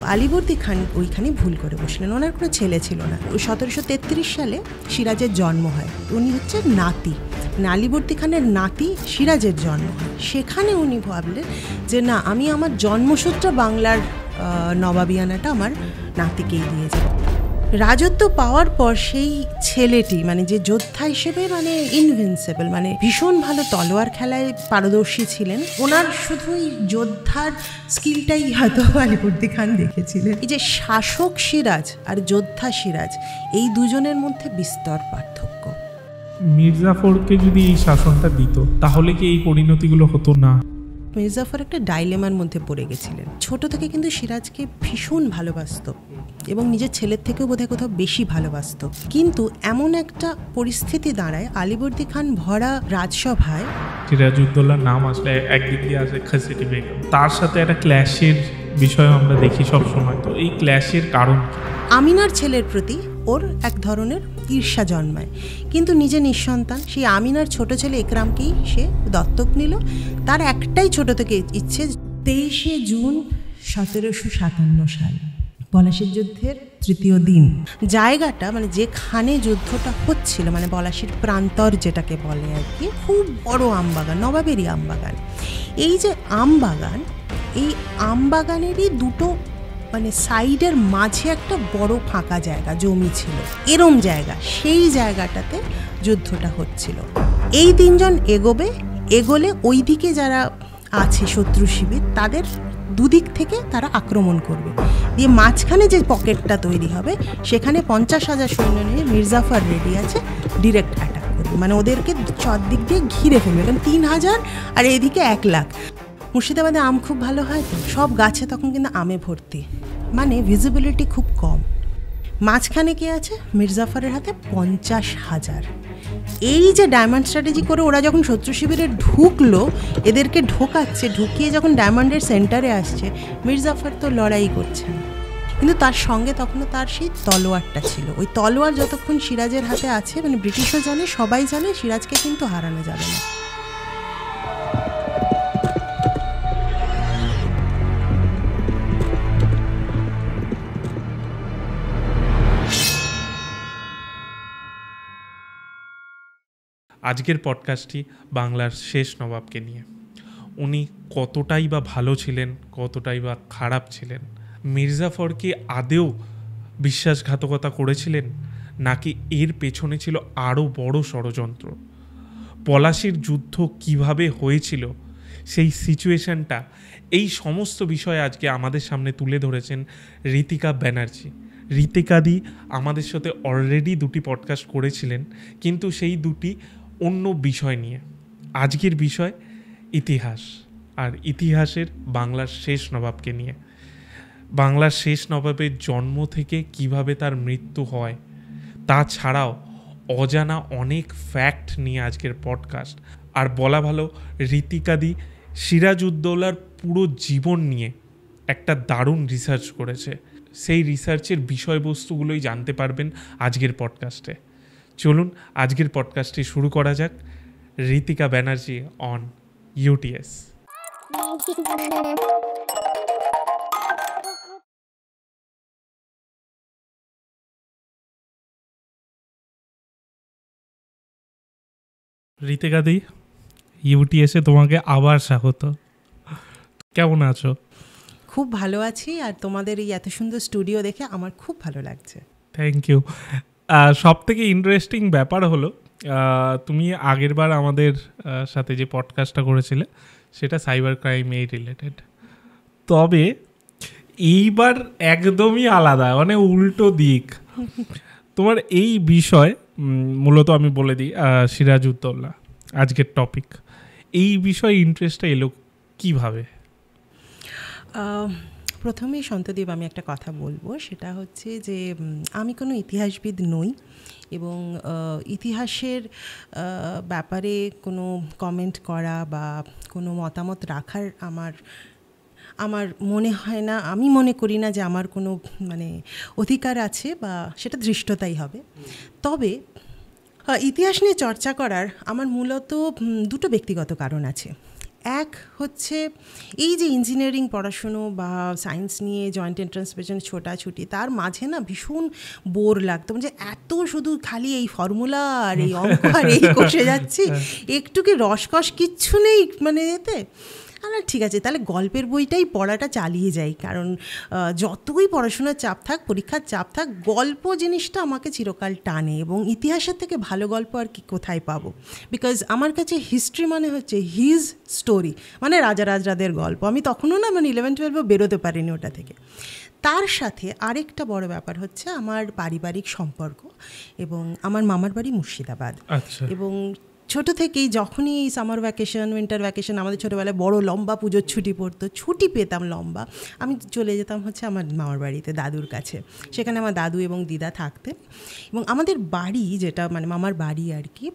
আলীবর্দী খান ওইখানে ভুল করে বসলেন, ওনার কোনো ছেলে ছিল না। 1733 সালে সিরাজের জন্ম হয়, উনি হচ্ছে নাতি, আলীবর্দী খানের নাতি সিরাজের জন্ম হয়। সেখানে উনি ভাবলেন যে না, আমি আমার জন্মসূত্রে বাংলার নবাবিয়ানাটা আমার নাতিকেই দিয়ে যাব। রাজত্ব পাওয়ার পর সেই ছেলেটি মানে যে যোদ্ধা হিসেবে মানে ইনভিনসিবল, মানে ভীষণ ভালো তলোয়ার খেলায় পারদর্শী ছিলেন। ওনার শুধু এই যোদ্ধার স্কিলটাই হয়তো আলীবর্দী খান দেখেছিলেন। এই যে শাসক সিরাজ আর যোদ্ধা সিরাজ, এই দুজনের মধ্যে বিস্তর পার্থক্য। মির্জাফরকে যদি এই শাসনটা দিত তাহলে কি এই পরিণতিগুলো হতো না? মির্জাফর একটা ডাইলেমার মধ্যে পড়ে গেছিলেন। ছোট থেকে কিন্তু সিরাজকে ভীষণ ভালোবাসত এবং নিজের ছেলের থেকেও বোধহয় কোথাও বেশি ভালোবাসত। কিন্তু এমন একটা পরিস্থিতি দাঁড়ায় আলীবর্দী খান ভরা রাজসভায়, সিরাজউদ্দৌলার নাম আসলে একদিক দিয়ে আসে খাসিটি বেগম, তার সাথে একটা ক্ল্যাশের বিষয় আমরা দেখি সবসময়। তো এই ক্ল্যাশের কারণ আমিনার ছেলের প্রতি ওর এক ধরনের ঈর্ষা জন্মায়, কিন্তু নিজে নিঃসন্তান সেই আমিনার ছোট ছেলে একরামকেই সে দত্তক নিল। তার একটাই ছোট থেকে ইচ্ছে, 23শে জুন 1757 সাল পলাশির যুদ্ধের তৃতীয় দিন, জায়গাটা মানে যেখানে যুদ্ধটা হচ্ছিল, মানে পলাশির প্রান্তর যেটাকে বলে আর কি, খুব বড় আমবাগান, নবাবেরই আমবাগান। এই যে আমবাগান, এই আমবাগানেরই দুটো মানে সাইডের মাঝে একটা বড় ফাঁকা জায়গা, জমি ছিল, এরম জায়গা, সেই জায়গাটাতে যুদ্ধটা হচ্ছিল। এই তিনজন এগোলে ওই দিকে যারা আছে শত্রু শিবির, তাদের দুদিক থেকে তারা আক্রমণ করবে, দিয়ে মাঝখানে যে পকেটটা তৈরি হবে সেখানে 50,000 সৈন্য নিয়ে মির্জাফর রেডি আছে ডিরেক্ট অ্যাটাক করবে, মানে ওদেরকে চারদিক দিয়ে ঘিরে ফেলবে। কারণ 3,000 আর এইদিকে 1 লাখ। মুর্শিদাবাদে আম খুব ভালো হয়, তো সব গাছে তখন কিন্তু আমে ভর্তি, মানে ভিজিবিলিটি খুব কম। মাঝখানে কে আছে? মির্জাফরের হাতে 50,000। এই যে ডায়মন্ড স্ট্র্যাটেজি করে ওরা যখন শত্রু শিবিরে ঢুকলো, এদেরকে ঢোকাচ্ছে, ঢুকিয়ে যখন ডায়মন্ডের সেন্টারে আসছে, মির্জাফর তো লড়াই করছেন, কিন্তু তার সঙ্গে তখনও তার সেই তলোয়ারটা ছিল। ওই তলোয়ার যতক্ষণ সিরাজের হাতে আছে, মানে ব্রিটিশও জানে, সবাই জানে, সিরাজকে কিন্তু হারানো যাবে না। আজকের পডকাস্টটি বাংলার শেষ নবাবকে নিয়ে। উনি কতটাই বা ভালো ছিলেন, কতটাই বা খারাপ ছিলেন? মির্জাফর কি আদেও বিশ্বাসঘাতকতা করেছিলেন, নাকি এর পেছনে ছিল আরও বড় ষড়যন্ত্র? পলাশির যুদ্ধ কিভাবে হয়েছিল, সেই সিচুয়েশনটা, এই সমস্ত বিষয়ে আজকে আমাদের সামনে তুলে ধরেছেন ঋতিকা ব্যানার্জি। ঋতিকাদি আমাদের সাথে অলরেডি 2টি পডকাস্ট করেছিলেন, কিন্তু সেই 2টি অন্য বিষয় নিয়ে। আজকের বিষয় ইতিহাস, আর ইতিহাসের বাংলার শেষ নবাবকে নিয়ে। বাংলার শেষ নবাবের জন্ম থেকে কিভাবে তার মৃত্যু হয়, তাছাড়াও অজানা অনেক ফ্যাক্ট নিয়ে আজকের পডকাস্ট। আর বলা ভালো, ঋতিকাদি সিরাজউদ্দৌলার পুরো জীবন নিয়ে একটা দারুণ রিসার্চ করেছে। সেই রিসার্চের বিষয়বস্তুগুলোই জানতে পারবেন আজকের পডকাস্টে। চলুন আজকের পডকাস্টটি শুরু করা যাক। Ritika Banerjee on UTS. ঋতিকাদি, ইউটিএসে তোমাকে আবার স্বাগত। কেমন আছো? খুব ভালো আছি, আর তোমাদের এই এত সুন্দর স্টুডিও দেখে আমার খুব ভালো লাগছে। Thank you. সব থেকে ইন্টারেস্টিং ব্যাপার হলো, তুমি আগেরবার আমাদের সাথে যে পডকাস্টটা করেছিলে সেটা সাইবার ক্রাইমেই রিলেটেড, তবে এইবার একদমই আলাদা, মানে উল্টো দিক। তোমার এই বিষয় মূলত আমি বলে দিই, সিরাজউদ্দৌলা আজকের টপিক। এই বিষয়ে ইন্টারেস্টটা এলো কীভাবে? প্রথমেই সন্তদেব আমি একটা কথা বলবো, সেটা হচ্ছে যে আমি কোনো ইতিহাসবিদ নই, এবং ইতিহাসের ব্যাপারে কোনো কমেন্ট করা বা কোনো মতামত রাখার আমার মনে হয় না, আমি মনে করি না যে আমার কোনো মানে অধিকার আছে, বা সেটা ধৃষ্টতাই হবে। তবে ইতিহাস নিয়ে চর্চা করার আমার মূলত 2টো ব্যক্তিগত কারণ আছে। এক হচ্ছে এই যে ইঞ্জিনিয়ারিং পড়াশুনো বা সায়েন্স নিয়ে জয়েন্ট এন্ট্রান্স পেছনে ছোটাছুটি, তার মাঝে না ভীষণ বোর লাগতো, যে এত শুধু খালি এই ফর্মুলা আর এই অঙ্ক আর এই কষে যাচ্ছি, একটু কি রসকস কিচ্ছু নেই মানে এতে। না ঠিক আছে, তাহলে গল্পের বইটাই পড়াটা চালিয়ে যাই, কারণ যতই পড়াশোনার চাপ থাক, পরীক্ষার চাপ থাক, গল্প জিনিসটা আমাকে চিরকাল টানে, এবং ইতিহাসের থেকে ভালো গল্প আর কি কোথায় পাবো। বিকজ আমার কাছে হিস্ট্রি মানে হচ্ছে হিজ স্টোরি, মানে রাজারাজরাদের গল্প। আমি তখনও না মানে 11-12 বেরোতে পারিনি ওটা থেকে। তার সাথে আরেকটা বড় ব্যাপার হচ্ছে আমার পারিবারিক সম্পর্ক, এবং আমার মামার বাড়ি মুর্শিদাবাদ। এবং ছোটো থেকেই যখনই এই সামার ভ্যাকেশন, উইন্টার ভ্যাকেশন, আমাদের ছোটোবেলায় বড় লম্বা পুজোর ছুটি পড়তো, ছুটি পেতাম লম্বা, আমি চলে যেতাম হচ্ছে আমার মামার বাড়িতে, দাদুর কাছে। সেখানে আমার দাদু এবং দিদা থাকতেন, এবং আমাদের বাড়ি যেটা মানে মামার বাড়ি আর কি,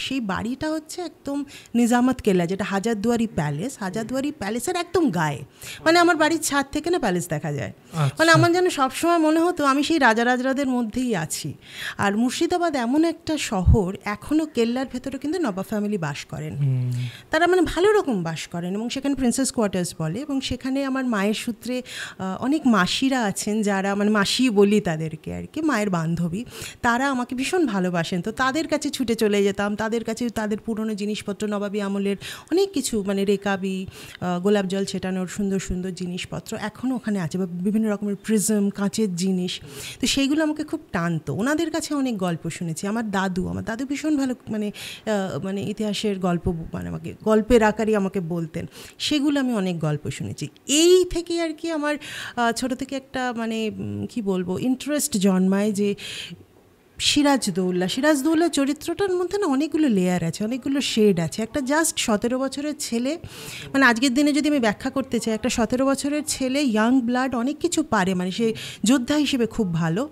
সেই বাড়িটা হচ্ছে একদম নিজামত কেল্লা, যেটা হাজারদুয়ারি প্যালেস, হাজারদুয়ারি প্যালেসের একদম গায়ে, মানে আমার বাড়ির ছাদ থেকে না প্যালেস দেখা যায়। মানে আমার যেন সবসময় মনে হতো আমি সেই রাজারাজরাদের মধ্যেই আছি। আর মুর্শিদাবাদ এমন একটা শহর, এখনও কেল্লার ভেতরে কিন্তু নবাব ফ্যামিলি বাস করেন, তারা মানে ভালো রকম বাস করেন, এবং সেখানে প্রিন্সেস কোয়ার্টার্স বলে। এবং সেখানে আমার মায়ের সূত্রে অনেক মাসিরা আছেন, যারা মানে মাসি বলি তাদেরকে আর কি, মায়ের বান্ধবী, তারা আমাকে ভীষণ ভালোবাসেন। তো তাদের কাছে ছুটে চলে যেতাম, তাদের কাছে তাদের পুরনো জিনিসপত্র, নবাবী আমলের অনেক কিছু, মানে রেকাবি, গোলাপ জল ছেটানোর সুন্দর সুন্দর জিনিসপত্র এখনও ওখানে আছে, বা বিভিন্ন রকমের প্রিজম, কাঁচের জিনিস, তো সেইগুলো আমাকে খুব টানতো। ওনাদের কাছে অনেক গল্প শুনেছি। আমার দাদু ভীষণ ভালো মানে মানে ইতিহাসের গল্প মানে আমাকে গল্পের আকারে আমাকে বলতেন, সেগুলো আমি অনেক গল্প শুনেছি। এই থেকে আর কি আমার ছোটো থেকে একটা মানে কি বলবো ইন্টারেস্ট জন্মায় যে সিরাজদৌল্লা চরিত্রটার মধ্যে না অনেকগুলো লেয়ার আছে, অনেকগুলো শেড আছে। একটা জাস্ট 17 বছরের ছেলে, মানে আজকের দিনে যদি আমি ব্যাখ্যা করতে চাই, একটা 17 বছরের ছেলে, ইয়াং ব্লাড, অনেক কিছু পারে, মানে সে যোদ্ধা হিসেবে খুব ভালো,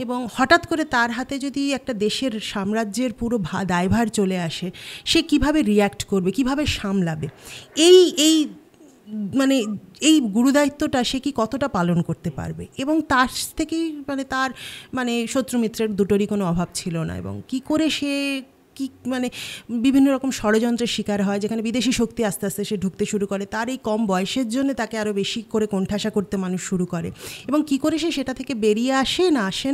এবং হঠাৎ করে তার হাতে যদি একটা দেশের সাম্রাজ্যের পুরো দায়ভার চলে আসে, সে কিভাবে রিয়্যাক্ট করবে, কিভাবে সামলাবে, এই মানে এই গুরুদায়িত্বটা সে কি কতটা পালন করতে পারবে। এবং তার থেকেই মানে তার মানে শত্রু মিত্রের দুটোরই কোনো অভাব ছিল না, এবং কি করে সে কি মানে বিভিন্ন রকম ষড়যন্ত্রের শিকার হয়, যেখানে বিদেশি শক্তি আস্তে আস্তে সে ঢুকতে শুরু করে, তার এই কম বয়সের জন্য তাকে আরও বেশি করে কোণঠাসা করতে মানুষ শুরু করে, এবং কি করে সে সেটা থেকে বেরিয়ে আসে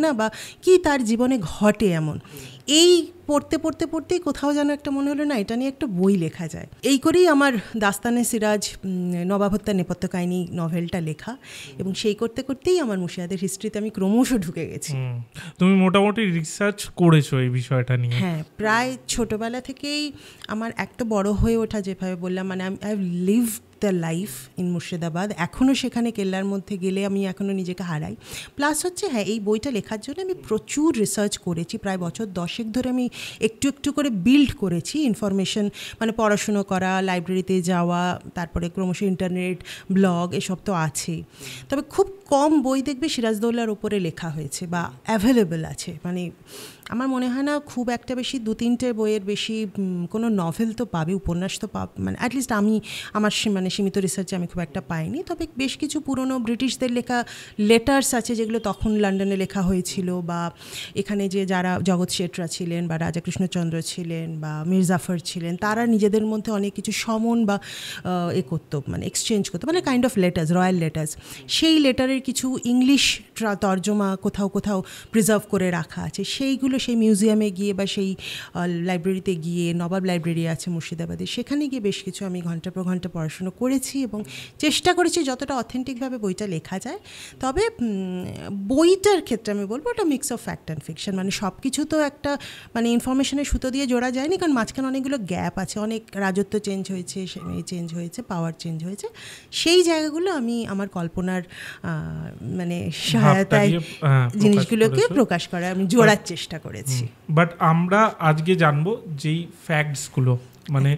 না বা কি তার জীবনে ঘটে। এমন এই পড়তেই কোথাও যেন একটা মনে হলো না, এটা নিয়ে একটা বই লেখা যায়। এই করেই আমার দাস্তানে সিরাজ, নবাব হত্যার নেপথ্য কাহিনী নভেলটা লেখা, এবং সেই করতেই আমার মুর্শিদাবাদের হিস্ট্রিতে আমি ক্রমশ ঢুকে গেছি। তুমি মোটামুটি রিসার্চ করেছো এই বিষয়টা নিয়ে? হ্যাঁ, প্রায় ছোটোবেলা থেকেই আমার একটা বড় হয়ে ওঠা, যেভাবে বললাম, মানে I have lived the life in Murshidabad. এখনও সেখানে কেল্লার মধ্যে গেলে আমি এখনও নিজেকে হারাই। প্লাস হচ্ছে হ্যাঁ, এই বইটা লেখার জন্য আমি প্রচুর রিসার্চ করেছি, প্রায় বছর 10 ধরে আমি একটু করে বিল্ড করেছি ইনফরমেশন, মানে পড়াশুনো করা, লাইব্রেরিতে যাওয়া, তারপরে ক্রমশ ইন্টারনেট, ব্লগ, এসব তো আছেই। তবে খুব কম বই দেখবে সিরাজদৌল্লার ওপরে লেখা হয়েছে বা অ্যাভেলেবল আছে। মানে আমার মনে হয় না খুব একটা বেশি 2-3টে বইয়ের বেশি কোনো নভেল তো পাবে, উপন্যাস তো মানে অ্যাটলিস্ট আমি আমার মানে সীমিত রিসার্চে আমি খুব একটা পাইনি। তবে বেশ কিছু পুরনো ব্রিটিশদের লেখা লেটার্স আছে, যেগুলো তখন লন্ডনে লেখা হয়েছিল, বা এখানে যে যারা জগৎ শেঠরা ছিলেন বা রাজাকৃষ্ণচন্দ্র ছিলেন বা মীর জাফর ছিলেন, তারা নিজেদের মধ্যে অনেক কিছু সমন বা করতো, মানে এক্সচেঞ্জ করতো, মানে kind of letters, royal letters. সেই লেটারের কিছু ইংলিশ তর্জমা কোথাও প্রিজার্ভ করে রাখা আছে, সেইগুলো সেই মিউজিয়ামে গিয়ে বা সেই লাইব্রেরিতে গিয়ে, নবাব লাইব্রেরি আছে মুর্শিদাবাদে, সেখানে গিয়ে বেশ কিছু আমি ঘন্টার পর ঘন্টা পড়াশুনো করেছি, এবং চেষ্টা করেছি যতটা অথেন্টিকভাবে বইটা লেখা যায়। তবে বইটার ক্ষেত্রে আমি বলবো ওটা mix of fact and fiction, মানে সব কিছু তো একটা মানে ইনফরমেশনের সুতো দিয়ে জোড়া যায়নি, কারণ মাঝখানে অনেকগুলো গ্যাপ আছে, অনেক রাজত্ব চেঞ্জ হয়েছে, পাওয়ার চেঞ্জ হয়েছে, সেই জায়গাগুলো আমি আমার কল্পনার মানে সহায়তায় জিনিসগুলোকে প্রকাশ করার আমি জোড়ার চেষ্টা করেছি। বাট আমরা আজকে জানবো যেই ফ্যাক্টসগুলো, মানে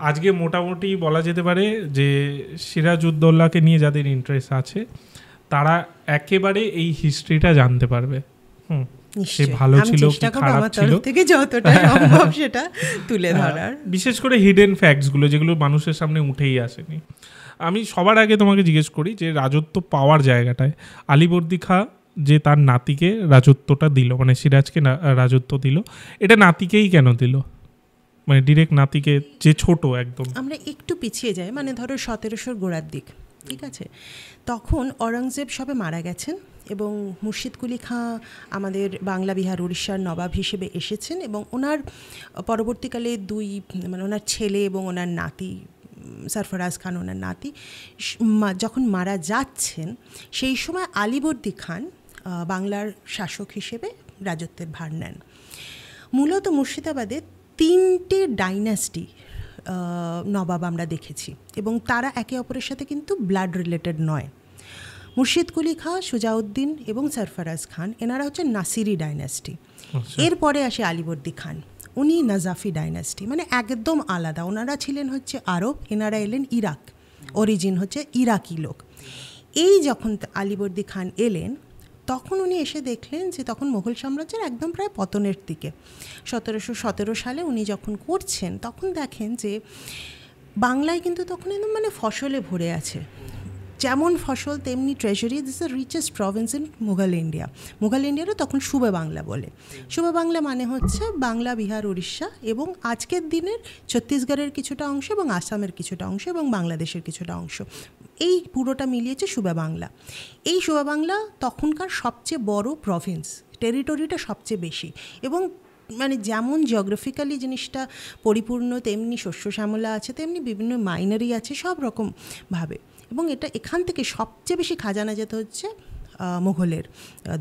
আজকে মোটামুটি বলা যেতে পারে যে সিরাজউদ্দৌলাকে নিয়ে যাদের ইন্টারেস্ট আছে তারা একেবারে এই হিস্ট্রিটা জানতে পারবে। সে ভালো ছিল কি খারাপ ছিল থেকে যতটা সম্ভব সেটা তুলে ধরার, বিশেষ করে হিডেন ফ্যাক্টসগুলো যেগুলো মানুষের সামনে উঠেই আসেনি। আমি সবার আগে তোমাকে জিজ্ঞেস করি যে রাজত্ব পাওয়ার জায়গাটায় আলীবর্দী খাঁ যে তার নাতিকে রাজত্বটা দিল, মানে সিরাজকে রাজত্ব দিল, এটা নাতিকেই কেন দিল? মানে ডিরেক্ট নাতিকে যে ছোট একদম। আমরা একটু পিছিয়ে যাই, মানে ধরো 1700 গোড়ার দিক, ঠিক আছে? তখন অরঙ্গজেব সবে মারা গেছেন এবং মুর্শিদ কুলি খাঁ আমাদের বাংলা বিহার উড়িষ্যার নবাব হিসেবে এসেছেন এবং ওনার পরবর্তীকালে মানে ওনার ছেলে এবং ওনার নাতি সরফরাজ খান, ওনার নাতি যখন মারা যাচ্ছেন, সেই সময় আলীবর্দী খান বাংলার শাসক হিসেবে রাজত্বের ভার নেন। মূলত মুর্শিদাবাদে 3টে ডাইনাস্টি নবাব আমরা দেখেছি এবং তারা একে অপরের সাথে কিন্তু ব্লাড রিলেটেড নয়। মুর্শিদ কুলি খাঁ, সুজাউদ্দিন এবং সরফরাজ খান এনারা হচ্ছে নাসিরি ডাইনাস্টি। এরপরে আসে আলীবর্দী খান, উনি নাজাফি ডাইনাস্টি, মানে একদম আলাদা। ওনারা ছিলেন হচ্ছে আরব, এনারা এলেন ইরাক, অরিজিন হচ্ছে ইরাকি লোক। এই যখন আলীবর্দী খান এলেন তখন উনি এসে দেখলেন যে তখন মুঘল সাম্রাজ্যের একদম প্রায় পতনের দিকে। 1717 সালে উনি যখন করছেন তখন দেখেন যে বাংলায় কিন্তু তখন একদম মানে ফসলে ভরে আছে, যেমন ফসল তেমনি treasury. This the richest province in Mughal India. Mughal ইন্ডিয়ারও তখন সুবে বাংলা বলে। সুবে বাংলা মানে হচ্ছে বাংলা, বিহার, উড়িষ্যা এবং আজকের দিনের ছত্তিশগড়ের কিছুটা অংশ এবং আসামের কিছুটা অংশ এবং বাংলাদেশের কিছুটা অংশ, এই পুরোটা মিলিয়েছে সুবে বাংলা। এই সুবে বাংলা তখনকার সবচেয়ে বড় প্রভিন্স, টেরিটরিটা সবচেয়ে বেশি এবং মানে যেমন জিওগ্রাফিক্যালি জিনিসটা পরিপূর্ণ, তেমনি শস্য শ্যামলা আছে, তেমনি বিভিন্ন মাইনারি আছে সব রকমভাবে। এবং এখান থেকে সবচেয়ে বেশি খাজানা যেতে হচ্ছে মুঘলের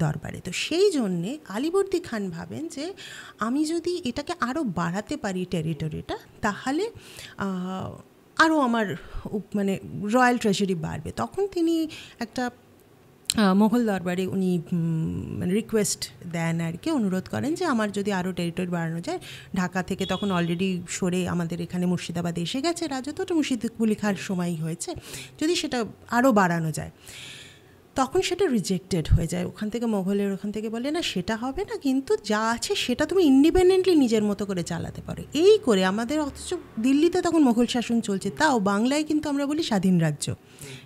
দরবারে। তো সেই জন্যে আলীবর্দী খান ভাবেন যে আমি যদি এটাকে আরও বাড়াতে পারি টেরিটরিটা, তাহলে আরও আমার মানে রয়্যাল ট্রেজারি বাড়বে। তখন তিনি একটা মুঘল দরবারে উনি মানে রিকোয়েস্ট দেন আর কি, অনুরোধ করেন যে আমার যদি আরও টেরিটরি বাড়ানো যায়। ঢাকা থেকে তখন অলরেডি সরে আমাদের এখানে মুর্শিদাবাদে এসে গেছে রাজত্বটা, মুর্শিদ কুলি খাঁর সময়ই হয়েছে, যদি সেটা আরও বাড়ানো যায়। তখন সেটা রিজেক্টেড হয়ে যায় ওখান থেকে, ওখান থেকে বলে না সেটা হবে না, কিন্তু যা আছে সেটা তুমি ইন্ডিপেন্ডেন্টলি নিজের মতো করে চালাতে পারো। এই করে আমাদের, অথচ দিল্লিতে তখন মুঘল শাসন চলছে, তাও বাংলায় কিন্তু আমরা বলি স্বাধীন রাজ্য,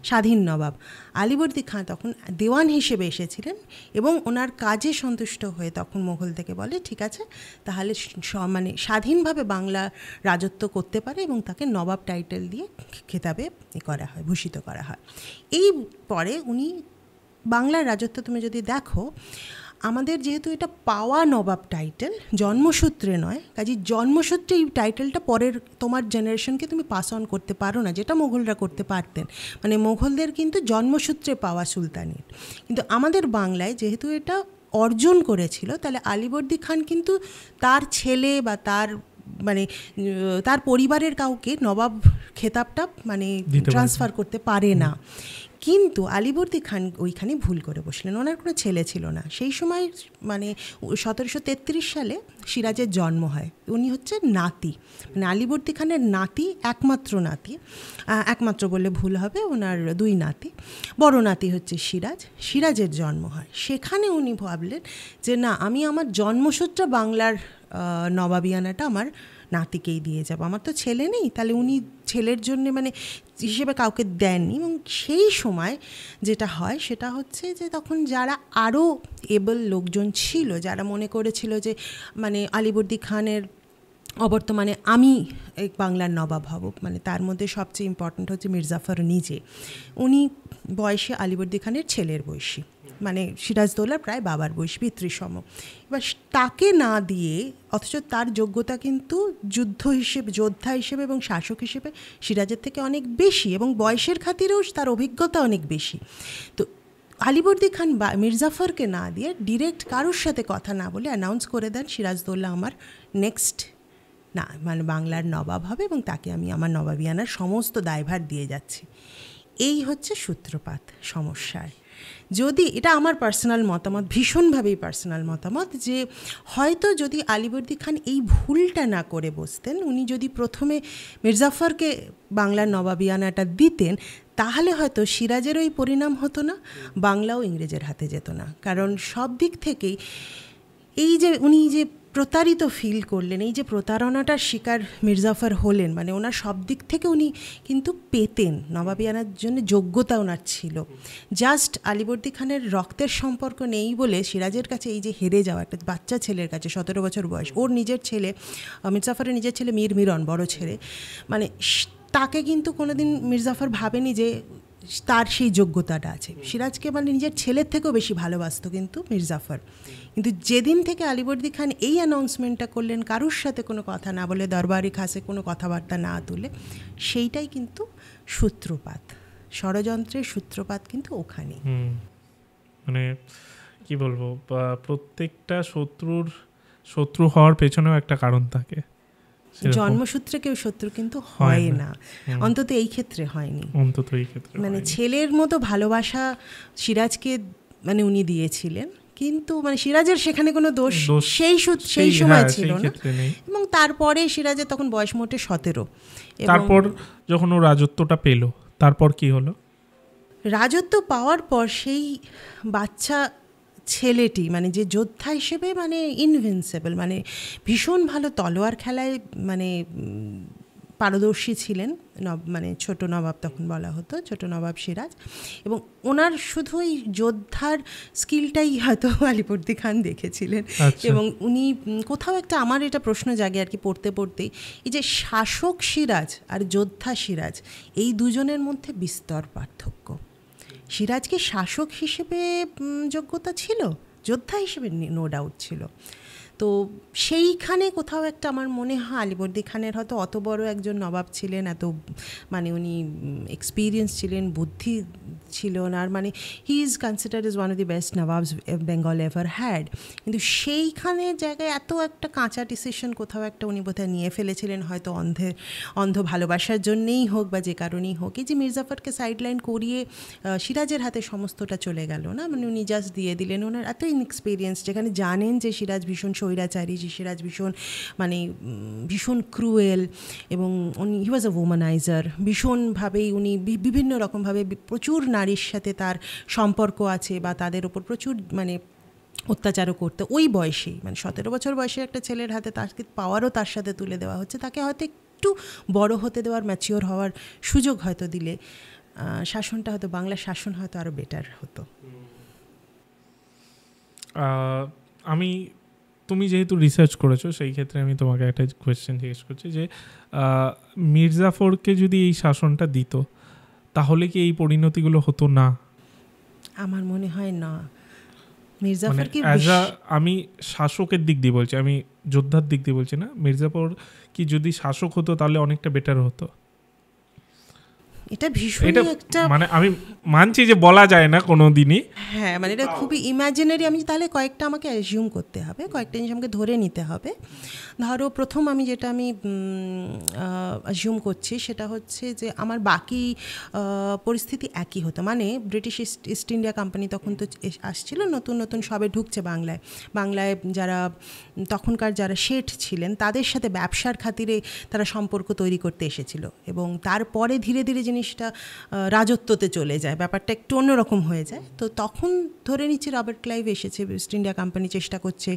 স্বাধীন নবাব। আলীবর্দী খাঁ তখন দেওয়ান হিসেবে এসেছিলেন এবং ওনার কাজে সন্তুষ্ট হয়ে তখন মুঘল থেকে বলে ঠিক আছে, তাহলে মানে স্বাধীনভাবে বাংলা রাজত্ব করতে পারে এবং তাকে নবাব টাইটেল দিয়ে খেতাবে করা হয়, ভূষিত করা হয়। এই পরে উনি বাংলার রাজত্ব তুমি যদি দেখো, আমাদের যেহেতু এটা পাওয়া নবাব টাইটেল, জন্মসূত্রে নয়, কাজে জন্মসূত্রে এই টাইটেলটা পরের তোমার জেনারেশনকে তুমি পাস অন করতে পারো না, যেটা মুঘলরা করতে পারতেন। মানে মুঘলদের কিন্তু জন্মসূত্রে পাওয়া সুলতানের, কিন্তু আমাদের বাংলায় যেহেতু এটা অর্জন করেছিল, তাহলে আলীবর্দী খান কিন্তু তার ছেলে বা তার মানে তার পরিবারের কাউকে নবাব খেতাবটা মানে ট্রান্সফার করতে পারে না। কিন্তু আলীবর্দী খান ওইখানে ভুল করে বসলেন, ওনার কোনো ছেলে ছিল না সেই সময়। মানে 1733 সালে সিরাজের জন্ম হয়, উনি হচ্ছে নাতি, মানে আলীবর্দী খানের নাতি, একমাত্র নাতি, একমাত্র বললে ভুল হবে, ওনার 2 নাতি, বড় নাতি হচ্ছে সিরাজের জন্ম হয়। সেখানে উনি ভাবলেন যে না, আমি আমার জন্মসূত্রে বাংলার নবাবিয়ানাটা আমার নাতিকেই দিয়ে যাব, আমার তো ছেলে নেই। তাহলে উনি ছেলের জন্য মানে হিসেবে কাউকে দেননি। এবং সেই সময় যেটা হয় সেটা হচ্ছে যে তখন যারা আরও এবল লোকজন ছিল, যারা মনে করেছিল যে মানে আলীবর্দী খানের অবর্তমানে আমি এক বাংলার নবাব হব, মানে তার মধ্যে সবচেয়ে ইম্পর্ট্যান্ট হচ্ছে মির্জাফর নিজে। উনি বয়সে আলীবর্দী খানের ছেলের বয়সী, মানে সিরাজদৌল্লার প্রায় বাবার বয়স, পিতৃসম। এবার তাকে না দিয়ে, অথচ তার যোগ্যতা কিন্তু যোদ্ধা হিসেবে এবং শাসক হিসেবে সিরাজের থেকে অনেক বেশি এবং বয়সের খাতিরেও তার অভিজ্ঞতা অনেক বেশি। তো আলীবর্দী খান বা মির্জাফরকে না দিয়ে ডিরেক্ট কারোর সাথে কথা না বলে অ্যানাউন্স করে দেন সিরাজদৌল্লা আমার নেক্সট না মানে বাংলার নবাব হবে এবং তাকে আমি আমার নবাবিয়ানার সমস্ত দায়ভার দিয়ে যাচ্ছি। এই হচ্ছে সূত্রপাত সমস্যার। যদি এটা আমার পার্সোনাল মতামত, ভীষণভাবেই পার্সোনাল মতামত, যে হয়তো যদি আলীবর্দী খান এই ভুলটা না করে বসতেন, উনি যদি প্রথমে মির্জাফরকে বাংলার নবাবিয়ানাটা দিতেন, তাহলে হয়তো সিরাজের ওই পরিণাম হতো না, বাংলাও ইংরেজের হাতে যেত না। কারণ সব দিক থেকেই এই যে উনি যে প্রতারিত ফিল করলেন, এই যে প্রতারণাটার শিকার মির্জাফর হলেন, মানে ওনার সব দিক থেকে উনি কিন্তু পেতেন, নবাবী আনার জন্য যোগ্যতা ওনার ছিল। জাস্ট আলীবর্দী খানের রক্তের সম্পর্ক নেই বলে সিরাজের কাছে এই যে হেরে যাওয়া, একটা বাচ্চা ছেলের কাছে, 17 বছর বয়স, ওর নিজের ছেলে, মির্জাফরের নিজের ছেলে মিরন বড় ছেলে, মানে তাকে কিন্তু কোনোদিন মির্জাফর ভাবেনি যে তার সেই যোগ্যতাটা আছে। সিরাজকে মানে নিজের ছেলের থেকেও বেশি ভালোবাসতো কিন্তু মির্জাফর। কিন্তু যেদিন থেকে আলীবর্দী খান এই অ্যানাউন্সমেন্টটা করলেন, কারুর সাথে কোনো কথা না বলে, দরবারি খাসে কোনো কথাবার্তা না তুলে, সেইটাই কিন্তু সূত্রপাত, ষড়যন্ত্রের সূত্রপাত কিন্তু ওখানে। মানে কি বলবো, প্রত্যেকটা শত্রু হওয়ার পেছনেও একটা কারণ থাকে। জন্মসূত্রে কেউ শত্রু কিন্তু হয় না, অন্তত এই ক্ষেত্রে হয়নি। মানে ছেলের মতো ভালোবাসা সিরাজকে মানে উনি দিয়েছিলেন, কিন্তু মানে সিরাজের সেখানে কোনো দোষ সেই সময় ছিল না। এবং তারপরে সিরাজের তখন বয়স মোটে 17। তারপর যখন ও রাজত্বটা পেল, তারপর কি হলো? রাজত্ব পাওয়ার পর সেই বাচ্চা ছেলেটি মানে যে যোদ্ধা হিসেবে মানে ইনভিনসিবল, মানে ভীষণ ভালো তলোয়ার খেলায় মানে পারদর্শী ছিলেন, মানে ছোট নবাব তখন বলা হতো, ছোট নবাব সিরাজ। এবং ওনার শুধু ওই যোদ্ধার স্কিলটাই হয়তো আলীবর্দী খান দেখেছিলেন। এবং উনি কোথাও একটা, আমার এটা প্রশ্ন জাগে আর কি পড়তে পড়তেই, এই যে শাসক সিরাজ আর যোদ্ধা সিরাজ, এই দুজনের মধ্যে বিস্তর পার্থক্য। সিরাজকে শাসক হিসেবে যোগ্যতা ছিল, যোদ্ধা হিসেবে নো ডাউট ছিল। তো সেইখানে কোথাও একটা আমার মনে হয় আলীবর্দী খানের হয়তো অত বড় একজন নবাব ছিলেন, এত মানে উনি এক্সপিরিয়েন্স ছিলেন, বুদ্ধি ছিল ওনার, মানে he is considered is one of the best nawabs Bengal ever had. কিন্তু সেইখানে জায়গায় এত একটা কাঁচা ডিসিশন কোথাও একটা উনি বোধহয় নিয়ে ফেলেছিলেন, হয়তো অন্ধ ভালোবাসার জন্যেই হোক বা যে কারণেই হোক। এই যে মির্জাফরকে সাইডলাইন করিয়ে সিরাজের হাতে সমস্তটা চলে গেল না, মানে উনি জাস্ট দিয়ে দিলেন। ওনার এত ইনএক্সপিরিয়েন্স, যেখানে জানেন যে সিরাজ ভীষণ স্বৈরাচারী, যে সিরাজ ভীষণ মানে ভীষণ ক্রুয়েল, এবং উনি হি ওয়াজ আ ওমানাইজার, ভীষণভাবেই উনি বিভিন্ন রকমভাবে প্রচুর নারীর সাথে তার সম্পর্ক আছে বা তাদের ওপর প্রচুর মানে অত্যাচারও করতে ওই বয়সেই, মানে 17 বছর বয়সে একটা ছেলের হাতে তাকে পাওয়ারও তার সাথে তুলে দেওয়া হচ্ছে। তাকে হয়তো একটু বড় হতে দেওয়ার, ম্যাচিওর হওয়ার সুযোগ হয়তো দিলে শাসনটা হয়তো, বাংলার শাসন হয়তো আরও বেটার হতো। তুমি যেহেতু রিসার্চ করেছো, সেই ক্ষেত্রে আমি তোমাকে একটা কোয়েশ্চেন জিজ্ঞেস করছি যে মির্জাফরকে যদি এই শাসনটা দিত, তাহলে কি এই পরিণতিগুলো হতো না? আমার মনে হয় না। মির্জাফর কি, আমি শাসকের দিক দিয়ে বলছি, আমি যোদ্ধার দিক দিয়ে বলছি না। মির্জাফর কি যদি শাসক হতো তাহলে অনেকটা বেটার হতো? এটা ভীষণ একটা, মানে আমি মানছি যে বলা যায় না কোনো দিনই, হ্যাঁ, মানে এটা খুবই ইমাজিনারি। আমি তাহলে কয়েকটা আমাকে অ্যাজিউম করতে হবে, কয়েকটা জিনিস আমাকে ধরে নিতে হবে। ধরো প্রথম আমি অ্যাজিউম করছি সেটা হচ্ছে যে আমার বাকি পরিস্থিতি একই হতো। মানে ব্রিটিশ ইস্ট ইন্ডিয়া কোম্পানি তখন তো আসছিল, নতুন নতুন সবে ঢুকছে বাংলায় যারা তখনকার যারা শেঠ ছিলেন তাদের সাথে ব্যবসার খাতিরে তারা সম্পর্ক তৈরি করতে এসেছিল, এবং তারপরে ধীরে ধীরে জিনিসটা রাজত্বতে চলে যায়, ব্যাপারটা একটু অন্যরকম হয়ে যায়। তো তখন ধরে নিচ্ছি রবার্ট ক্লাইভ এসেছে, ইস্ট ইন্ডিয়া কোম্পানি চেষ্টা করছে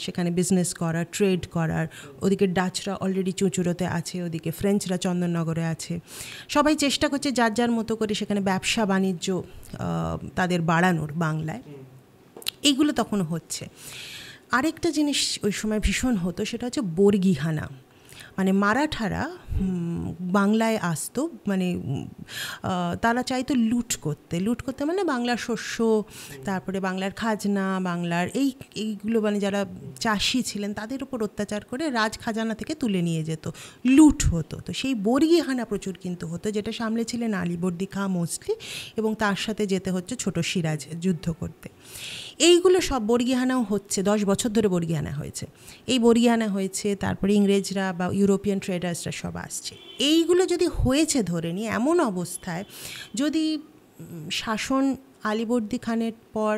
সেখানে বিজনেস করার, ট্রেড করার। ওদিকে ডাচরা অলরেডি চুঁচুড়োতে আছে, ওদিকে ফ্রেঞ্চরা চন্দননগরে আছে। সবাই চেষ্টা করছে যার যার মতো করে সেখানে ব্যবসা বাণিজ্য তাদের বাড়ানোর বাংলায়। এইগুলো তখন হচ্ছে। আরেকটা জিনিস ওই সময় ভীষণ হতো, সেটা হচ্ছে বর্গিহানা। মানে মারাঠারা বাংলায় আসতো, মানে তারা চাইতো লুট করতে, মানে বাংলার শস্য, তারপরে বাংলার খাজনা, বাংলার এইগুলো মানে যারা চাষি ছিলেন তাদের উপর অত্যাচার করে রাজ খাজানা থেকে তুলে নিয়ে যেত, লুট হতো। তো সেই বর্গিহানা প্রচুর কিন্তু হতো, যেটা সামলেছিলেন আলীবর্দী খাঁ মোস্টলি, এবং তার সাথে যেতে হচ্ছে ছোট সিরাজ যুদ্ধ করতে। এইগুলো সব বর্গিহানাও হচ্ছে, 10 বছর ধরে বর্গিহানা হয়েছে। এই বর্গিহানা হয়েছে, তারপরে ইংরেজরা বা ইউরোপিয়ান ট্রেডার্সরা সব আসছে। এইগুলো যদি হয়েছে ধরে নিয়ে, এমন অবস্থায় যদি শাসন আলীবর্দী খানের পর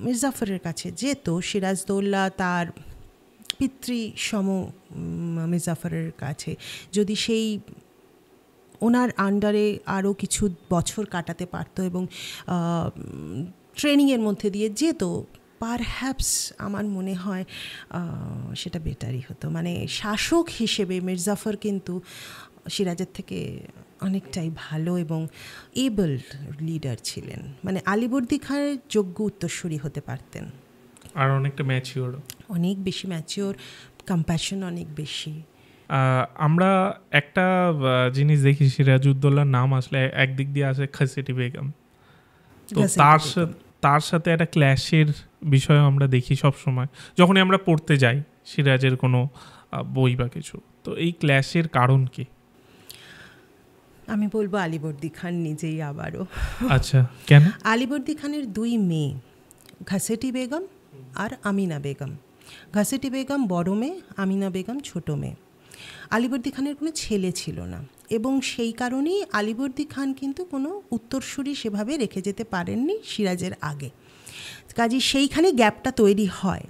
মির্জাফরের কাছে যেত, সিরাজদৌল্লা তার পিতৃসম মির্জাফরের কাছে যদি সেই ওনার আন্ডারে আরও কিছু বছর কাটাতে পারত এবং ট্রেনিংয়ের মধ্যে দিয়ে যেত, পারহ্যাপস আমার মনে হয় সেটা বেটারই হতো। মানে শাসক হিসেবে মির্জাফর কিন্তু সিরাজের থেকে অনেকটাই ভালো এবং এবল লিডার ছিলেন। মানে আলীবর্দী খানের যোগ্য উত্তরসূরি হতে পারতেন। আর অনেকটা ম্যাচিওর, অনেক বেশি ম্যাচিওর, কম্প্যাশন অনেক বেশি। আমরা একটা জিনিস দেখি, সিরাজউদ্দৌলার নাম আসলে একদিক দিয়ে আসে খাসেটি বেগম, তো তার সাথে একটা ক্ল্যাশের বিষয় আমরা দেখি সব সময় যখনই আমরা পড়তে যাই সিরাজের কোনো বই বা কিছু। তো এই ক্ল্যাশের কারণ কি? আমি বলবো আলীবর্দী খান নিজেই আবারও। আচ্ছা, কেন? আলীবর্দী খানের 2 মেয়ে, ঘাসেটি বেগম আর আমিনা বেগম। ঘাসেটি বেগম বড় মেয়ে, আমিনা বেগম ছোট মেয়ে। আলীবর্দী খানের কোনো ছেলে ছিল না এবং সেই কারণেই আলীবর্দী খান কিন্তু কোনো উত্তরসূরি সেভাবে রেখে যেতে পারেননি সিরাজের আগে। কাজে সেইখানে গ্যাপটা তৈরি হয়।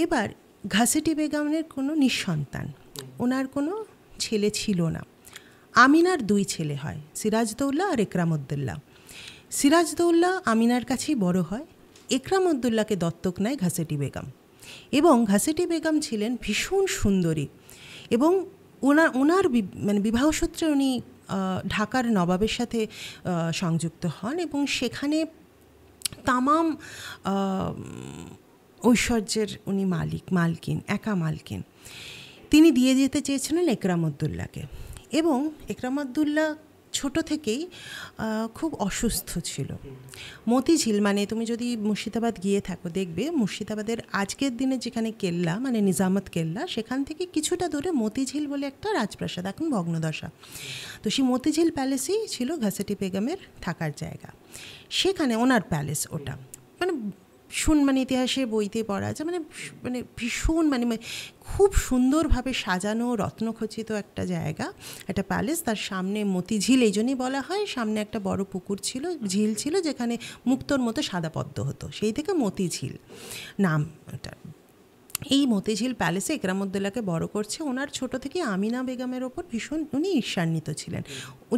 এবার ঘাসেটি বেগমের কোনো নিঃসন্তান, ওনার কোনো ছেলে ছিল না। আমিনার 2 ছেলে হয়, সিরাজদৌল্লা আর একরামউদ্দৌলা। সিরাজদৌল্লা আমিনার কাছেই বড় হয়। একরামউদ্দৌলাকে দত্তক নেয় ঘাসেটি বেগম এবং ঘাসেটি বেগম ছিলেন ভীষণ সুন্দরী এবং ওনার মানে বিবাহসূত্রে উনি ঢাকার নবাবের সাথে সংযুক্ত হন এবং সেখানে তামাম ঐশ্বর্যের উনি মালকিন, একা মালকিন। তিনি দিয়ে যেতে চেয়েছিলেন একরামউদ্দৌলাকে এবং একরামউদ্দৌলা ছোট থেকেই খুব অসুস্থ ছিল। মতিঝিল, মানে তুমি যদি মুর্শিদাবাদ গিয়ে থাকো দেখবে মুর্শিদাবাদের আজকের দিনে যেখানে কেল্লা, মানে নিজামত কেল্লা, সেখান থেকে কিছুটা দূরে মতিঝিল বলে একটা রাজপ্রাসাদ, এখন ভগ্নদশা। তো সেই মতিঝিল প্যালেসেই ছিল ঘাসেটি বেগমের থাকার জায়গা। সেখানে ওনার প্যালেস, ওটা মানে ইতিহাসের বইতে পড়া আছে, মানে ভীষণ মানে খুব সুন্দরভাবে সাজানো, রত্নখচিত একটা জায়গা, একটা প্যালেস। তার সামনে মতিঝিল এই জন্যই বলা হয়, সামনে একটা বড় পুকুর ছিল, ঝিল ছিল, যেখানে মুক্তোর মতো সাদা পদ্ম হতো, সেই থেকে মতিঝিল নাম ওটা। এই মতিঝিল প্যালেসে একরামউদ্দৌলাকে বড় করছে। ওনার ছোট থেকে আমিনা বেগমের ওপর ভীষণ উনি ঈর্ষান্বিত ছিলেন।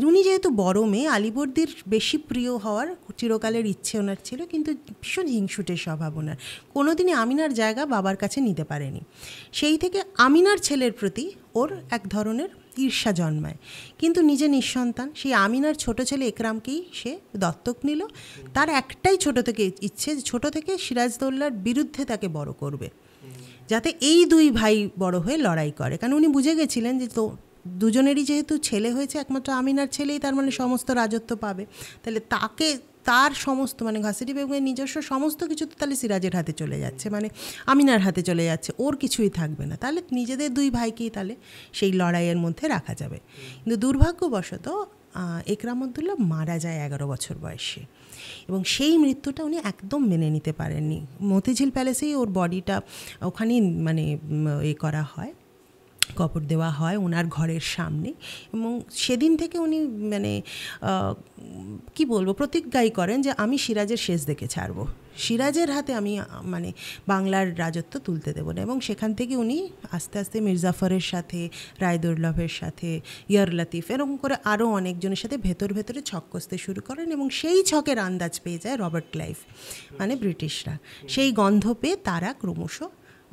উনি যেহেতু বড় মেয়ে, আলীবর্দীর বেশি প্রিয় হওয়ার চিরকালের ইচ্ছে ওনার ছিল, কিন্তু ভীষণ হিংসুটের স্বভাব ওনার। কোনোদিনই আমিনার জায়গা বাবার কাছে নিতে পারেনি। সেই থেকে আমিনার ছেলের প্রতি ওর এক ধরনের ঈর্ষা জন্মায়, কিন্তু নিজে নিঃসন্তান সেই আমিনার ছোট ছেলে একরামকেই সে দত্তক নিল। তার একটাই ছোট থেকে ইচ্ছে, ছোট থেকে সিরাজদৌল্লার বিরুদ্ধে তাকে বড় করবে, যাতে এই 2 ভাই বড় হয়ে লড়াই করে। কারণ উনি বুঝে গেছিলেন যে তো দুজনেরই যেহেতু ছেলে হয়েছে, একমাত্র আমিনার ছেলেই তার মানে সমস্ত রাজত্ব পাবে, তাহলে তার সমস্ত মানে ঘাসেটি বেগমের নিজস্ব সমস্ত কিছু তো তাহলে সিরাজের হাতে চলে যাচ্ছে, মানে আমিনার হাতে চলে যাচ্ছে, ওর কিছুই থাকবে না। তাহলে নিজেদের 2 ভাইকেই তাহলে সেই লড়াইয়ের মধ্যে রাখা যাবে। কিন্তু দুর্ভাগ্যবশত একরামউদ্দৌলা মারা যায় 11 বছর বয়সে এবং সেই মৃত্যুটা উনি একদম মেনে নিতে পারেননি। মতিঝিল প্যালেসেই ওর বডিটা ওখানেই মানে করা হয়, কবর দেওয়া হয় ওনার ঘরের সামনে। এবং সেদিন থেকে উনি মানে কি বলবো, প্রতিজ্ঞাই করেন যে আমি সিরাজের শেষ দেখে ছাড়বো, সিরাজের হাতে আমি মানে বাংলার রাজত্ব তুলতে দেবো না। এবং সেখান থেকে উনি আস্তে আস্তে মির্জাফরের সাথে, রায়দুর্লভের সাথে, ইয়ার লতিফ, এরকম করে আরও অনেকজনের সাথে ভেতরে ছক কষতে শুরু করেন এবং সেই ছকের আন্দাজ পেয়ে যায় রবার্ট ক্লাইভ, মানে ব্রিটিশরা। সেই গন্ধ পেয়ে তারা ক্রমশ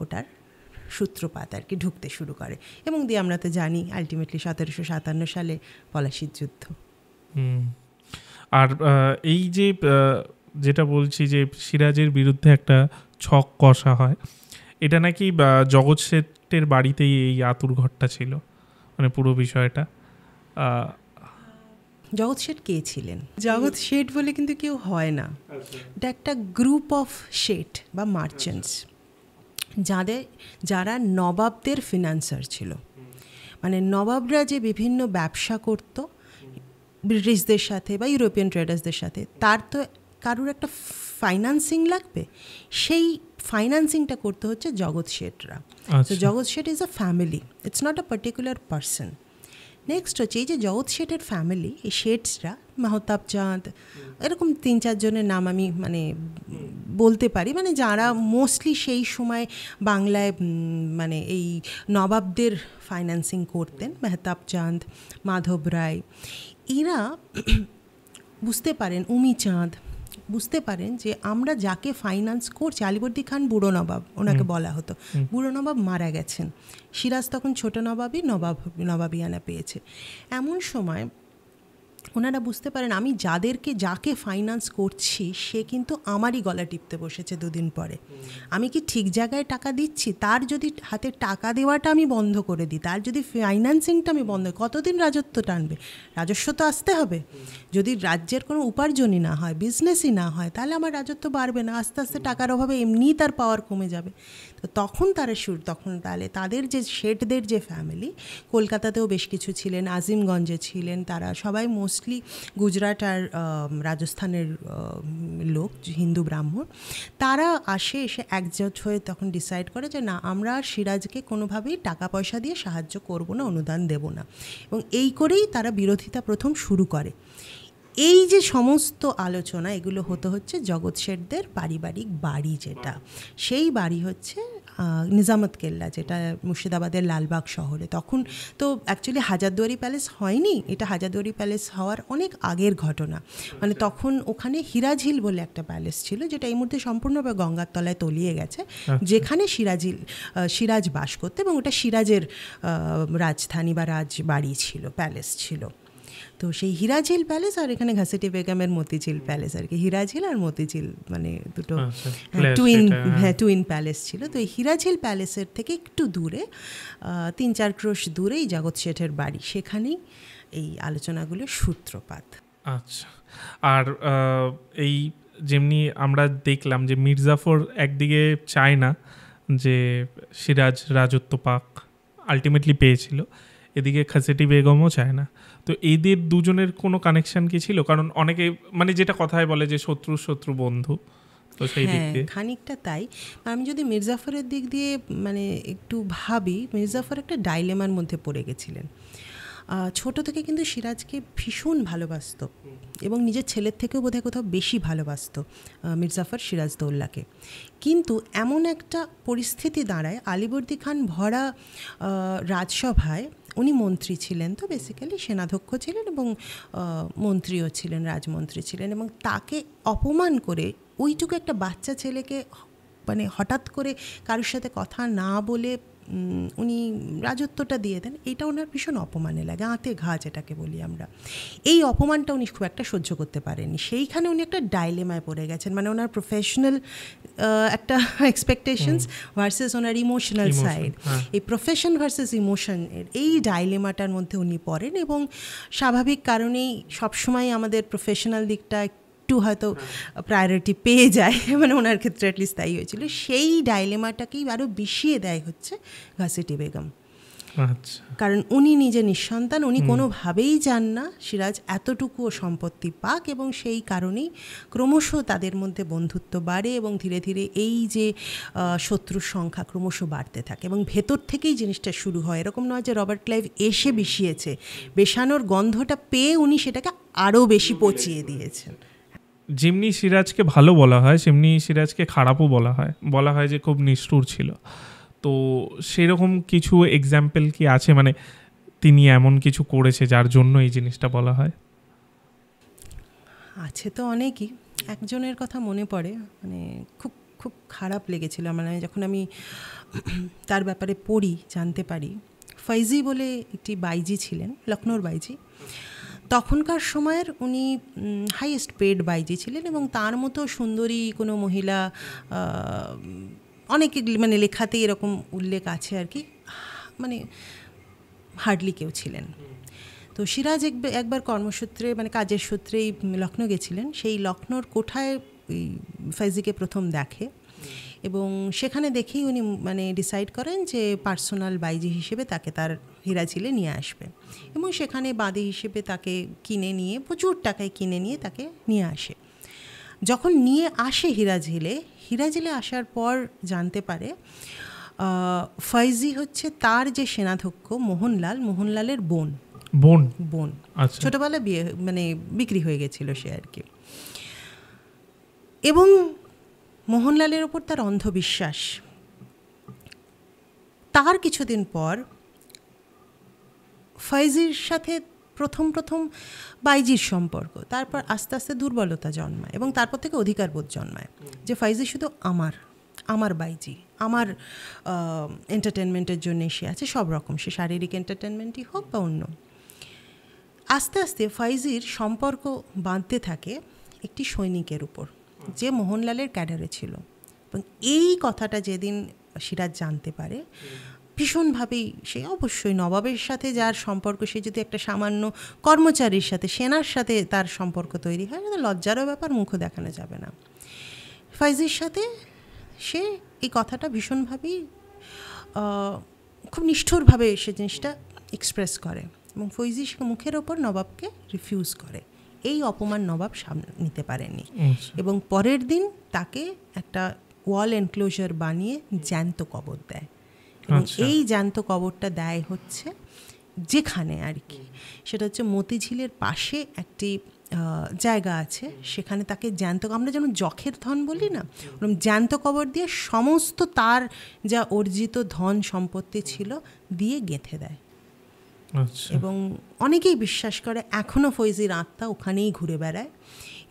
ওটার সূত্রপাত আর কি ঢুকতে শুরু করে এবং দিয়ে আমরা তো জানি আলটিমেটলি 1757 সালে পলাশির যুদ্ধ। আর এই যে যেটা বলছি যে সিরাজের বিরুদ্ধে একটা ছক কষা হয়, এটা নাকি জগৎ শেঠের বাড়িতেই এই আতুর ঘরটা ছিল, মানে পুরো বিষয়টা। জগৎ শেঠ কে ছিলেন? জগৎ শেঠ বলে কিন্তু কেউ হয় না, এটা একটা গ্রুপ অফ শেঠ বা মার্চেন্টস যারা নবাবদের ফিনান্সার ছিল। মানে নবাবরা যে বিভিন্ন ব্যবসা করত ব্রিটিশদের সাথে বা ইউরোপিয়ান ট্রেডার্সদের সাথে, তার তো কারোর একটা ফাইন্যান্সিং লাগবে, সেই ফাইন্যান্সিংটা করতে হচ্ছে জগৎ শেঠরা। তো জগৎ Seth is a family, it's not a particular person. Next হচ্ছে এই যে জগৎ শেঠের ফ্যামিলি, এই শেঠসরা মাহতাব চাঁদ, এরকম 3-4 জনের নাম আমি মানে বলতে পারি, মানে যারা মোস্টলি সেই সময় বাংলায় মানে এই নবাবদের ফাইন্যান্সিং করতেন। মেহতাব চাঁদ, মাধব রায়, এরা বুঝতে পারেন, উমি চাঁদ, বুঝতে পারেন যে আমরা যাকে ফাইন্যান্স করছি, আলিবর্দী খান বুড়ো নবাব ওনাকে বলা হতো, বুড়ো নবাব মারা গেছেন, সিরাজ তখন ছোট নবাবই নবাবিয়ানা পেয়েছে। এমন সময় ওনারা বুঝতে পারেন আমি যাকে ফাইন্যান্স করছি সে কিন্তু আমারই গলা টিপতে বসেছে দুদিন পরে। আমি কি ঠিক জায়গায় টাকা দিচ্ছি? তার যদি হাতে টাকা দেওয়াটা আমি বন্ধ করে দিই, তার যদি ফাইন্যান্সিংটা আমি বন্ধ, কতদিন রাজত্ব টানবে? রাজস্ব তো আসতে হবে। যদি রাজ্যের কোনো উপার্জনই না হয়, বিজনেসই না হয়, তাহলে আমার রাজত্ব বাড়বে না, আস্তে আস্তে টাকার অভাবে এমনিই তার পাওয়ার কমে যাবে। তো তখন তাহলে তাদের যে শেঠদের যে ফ্যামিলি, কলকাতাতেও বেশ কিছু ছিলেন, আজিমগঞ্জে ছিলেন, তারা সবাই মোস্টলি গুজরাট আর রাজস্থানের লোক, হিন্দু ব্রাহ্মণ, তারা এসে একজোট হয়ে তখন ডিসাইড করে যে না, আমরা সিরাজকে কোনোভাবেই টাকা পয়সা দিয়ে সাহায্য করব না, অনুদান দেব না। এবং এই করেই তারা বিরোধিতা প্রথম শুরু করে। এই যে সমস্ত আলোচনা, এগুলো হচ্ছে জগৎ শেঠদের পারিবারিক বাড়ি, যেটা সেই বাড়ি হচ্ছে নিজামত কেল্লা, যেটা মুর্শিদাবাদের লালবাগ শহরে। তখন তো অ্যাকচুয়ালি হাজারদুয়ারি প্যালেস হয়নি, এটা হাজারদুয়ারি প্যালেস হওয়ার অনেক আগের ঘটনা। মানে তখন ওখানে হিরাঝিল বলে একটা প্যালেস ছিল, যেটা এই মুহূর্তে সম্পূর্ণভাবে গঙ্গার তলায় তলিয়ে গেছে, যেখানে সিরাজ বাস করতো, এবং ওটা সিরাজের রাজধানী বা রাজবাড়ি ছিল, প্যালেস ছিল। তো সেই হিরাঝিল প্যালেস আর এখানে ঘাসেটি বেগমের মতিঝিল প্যালেস আর কি, হিরাঝিল আর মতিঝিল মানে দুটো টুইন প্যালেস ছিল। তো এই হিরাঝিল প্যালেসের থেকে একটু দূরে 3-4 ক্রোশ দূরেই জগৎ শেঠের বাড়ি, সেখানেই এই আলোচনাগুলোর সূত্রপাত। আচ্ছা, আর এই যেমনি আমরা দেখলাম যে মির্জাফর একদিকে চায় না যে সিরাজ রাজত্ব পাক, আলটিমেটলি পেয়েছিল, এদিকে খাসেটি বেগমও চায় না। তো এদের দুজনের কোনো কানেকশন কি ছিল? কারণ অনেকে মানে যেটা কথায় বলে যে শত্রু বন্ধু, তো সেই দিক দিয়ে খানিকটা তাই। আমি যদি মির্জাফরের দিক দিয়ে মানে একটু ভাবি, মির্জাফর একটা ডাইলেমার মধ্যে পড়ে গেছিলেন। ছোট থেকে কিন্তু সিরাজকে ভীষণ ভালোবাসত, এবং নিজের ছেলের থেকেও বোধহয় কোথাও বেশি ভালোবাসত মির্জাফর সিরাজদৌল্লাকে। কিন্তু এমন একটা পরিস্থিতি দাঁড়ায়, আলিবর্দী খান ভরা রাজসভায়, উনি মন্ত্রী ছিলেন, তো বেসিক্যালি সেনাধ্যক্ষ ছিলেন এবং মন্ত্রীও ছিলেন, রাজমন্ত্রী ছিলেন, এবং তাকে অপমান করে ওইটুকু একটা বাচ্চা ছেলেকে মানে হঠাৎ করে কারোর সাথে কথা না বলে উনি রাজত্বটা দিয়ে দেন, এটা ওনার ভীষণ অপমানে লাগে, আঁতে ঘা যেটাকে বলি আমরা। এই অপমানটা উনি খুব একটা সহ্য করতে পারেননি, সেইখানে উনি একটা ডাইলেমায় পড়ে গেছেন। মানে ওনার প্রফেশনাল একটা এক্সপেকটেশনস ভার্সেস ওনার ইমোশনাল সাইড, এই প্রফেশন ভার্সেস ইমোশনের এই ডাইলেমাটার মধ্যে উনি পড়েন। এবং স্বাভাবিক কারণেই সবসময় আমাদের প্রফেশনাল দিকটা একটু হয়তো প্রায়োরিটি পেয়ে যায়, মানে ওনার ক্ষেত্রে অ্যাটলিস্ট তাই হয়েছিল। সেই ডাইলেমাটাকেই আরও বিষিয়ে দেয় হচ্ছে ঘাসেটি বেগম। কারণ উনি নিজে নিঃসন্তান, উনি কোনোভাবেই চান না সিরাজ এতটুকুও সম্পত্তি পাক, এবং সেই কারণেই ক্রমশ তাদের মধ্যে বন্ধুত্ব বাড়ে, এবং ধীরে ধীরে এই যে শত্রুর সংখ্যা ক্রমশ বাড়তে থাকে, এবং ভেতর থেকেই জিনিসটা শুরু হয়। এরকম নয় যে রবার্ট ক্লাইভ এসে বিষিয়েছে, বেশানোর গন্ধটা পেয়ে উনি সেটাকে আরও বেশি পচিয়ে দিয়েছেন। যেমনি সিরাজকে ভালো বলা হয়, সেমনি সিরাজকে খারাপও বলা হয় যে খুব নিষ্ঠুর ছিল। তো সেরকম কিছু এক্সাম্পল কি আছে, মানে তিনি এমন কিছু করেছে যার জন্য এই জিনিসটা বলা হয়? আছে তো অনেকই। একজনের কথা মনে পড়ে, মানে খুব খুব খারাপ লেগেছিল মানে যখন আমি তার ব্যাপারে পড়ি, জানতে পারি। ফৈজি বলে একটি বাইজি ছিলেন, লখনৌর বাইজি। তখনকার সময়ের উনি হাইয়েস্ট পেড বাইজি ছিলেন, এবং তার মতো সুন্দরী কোনো মহিলা অনেকে মানে লেখাতেই এরকম উল্লেখ আছে আর কি, মানে হার্ডলি কেউ ছিলেন। তো সিরাজ একবার কর্মসূত্রে মানে কাজের সূত্রেই লখনৌ গেছিলেন। সেই লখনৌর কোঠায় ফৈজিকে প্রথম দেখে, এবং সেখানে দেখেই উনি মানে ডিসাইড করেন যে পার্সোনাল বাইজি হিসেবে তাকে তার হিরাঝিলে নিয়ে আসবে, এবং সেখানে বাদী হিসেবে তাকে কিনে নিয়ে, প্রচুর টাকায় কিনে নিয়ে তাকে নিয়ে আসে। যখন নিয়ে আসে হিরাঝিলে আসার পর জানতে পারে ফৈজি হচ্ছে তার যে সেনাধ্যক্ষ মোহনলালের বোন। ছোটবেলা বিয়ে মানে বিক্রি হয়ে গেছিল সে আর কি। এবং মোহনলালের ওপর তার অন্ধবিশ্বাস। তার কিছুদিন পর ফৈজির সাথে প্রথম বাইজির সম্পর্ক, তারপর আস্তে আস্তে দুর্বলতা জন্মায় এবং তারপর থেকে অধিকারবোধ জন্মায় যে ফাইজি শুধু আমার বাইজি, আমার এন্টারটেনমেন্টের জন্য সে আছে, সব রকম, সে শারীরিক এন্টারটেনমেন্টই হোক বা অন্য। আস্তে আস্তে ফাইজির সম্পর্ক বাঁধতে থাকে একটি সৈনিকের উপর যে মোহনলালের ক্যাডারে ছিল, এবং এই কথাটা যেদিন সিরাজ জানতে পারে ভীষণভাবেই, সে অবশ্যই নবাবের সাথে যার সম্পর্ক, সে যদি একটা সামান্য কর্মচারীর সাথে, সেনার সাথে তার সম্পর্ক তৈরি হয়, লজ্জারও ব্যাপার, মুখও দেখানো যাবে না। ফাইজির সাথে সে এই কথাটা ভীষণভাবেই খুব নিষ্ঠুরভাবে সে জিনিসটা এক্সপ্রেস করে, এবং ফৈজি মুখের ওপর নবাবকে রিফিউজ করে। এই অপমান নবাব সামনে নিতে পারেনি, এবং পরের দিন তাকে একটা ওয়াল এনক্লোজার বানিয়ে জ্যান্ত কবর দেয়। এবং এই জ্যান্ত কবরটা দেয় হচ্ছে যেখানে আর কি, সেটা হচ্ছে মতিঝিলের পাশে একটি জায়গা আছে, সেখানে তাকে জ্যান্ত, আমরা যেমন যখের ধন বলি না, ওরকম জ্যান্ত কবর দিয়ে সমস্ত তার যা অর্জিত ধন সম্পত্তি ছিল দিয়ে গেঁথে দেয়। এবং অনেকেই বিশ্বাস করে এখনও ফৈজির আত্মা ওখানেই ঘুরে বেড়ায়,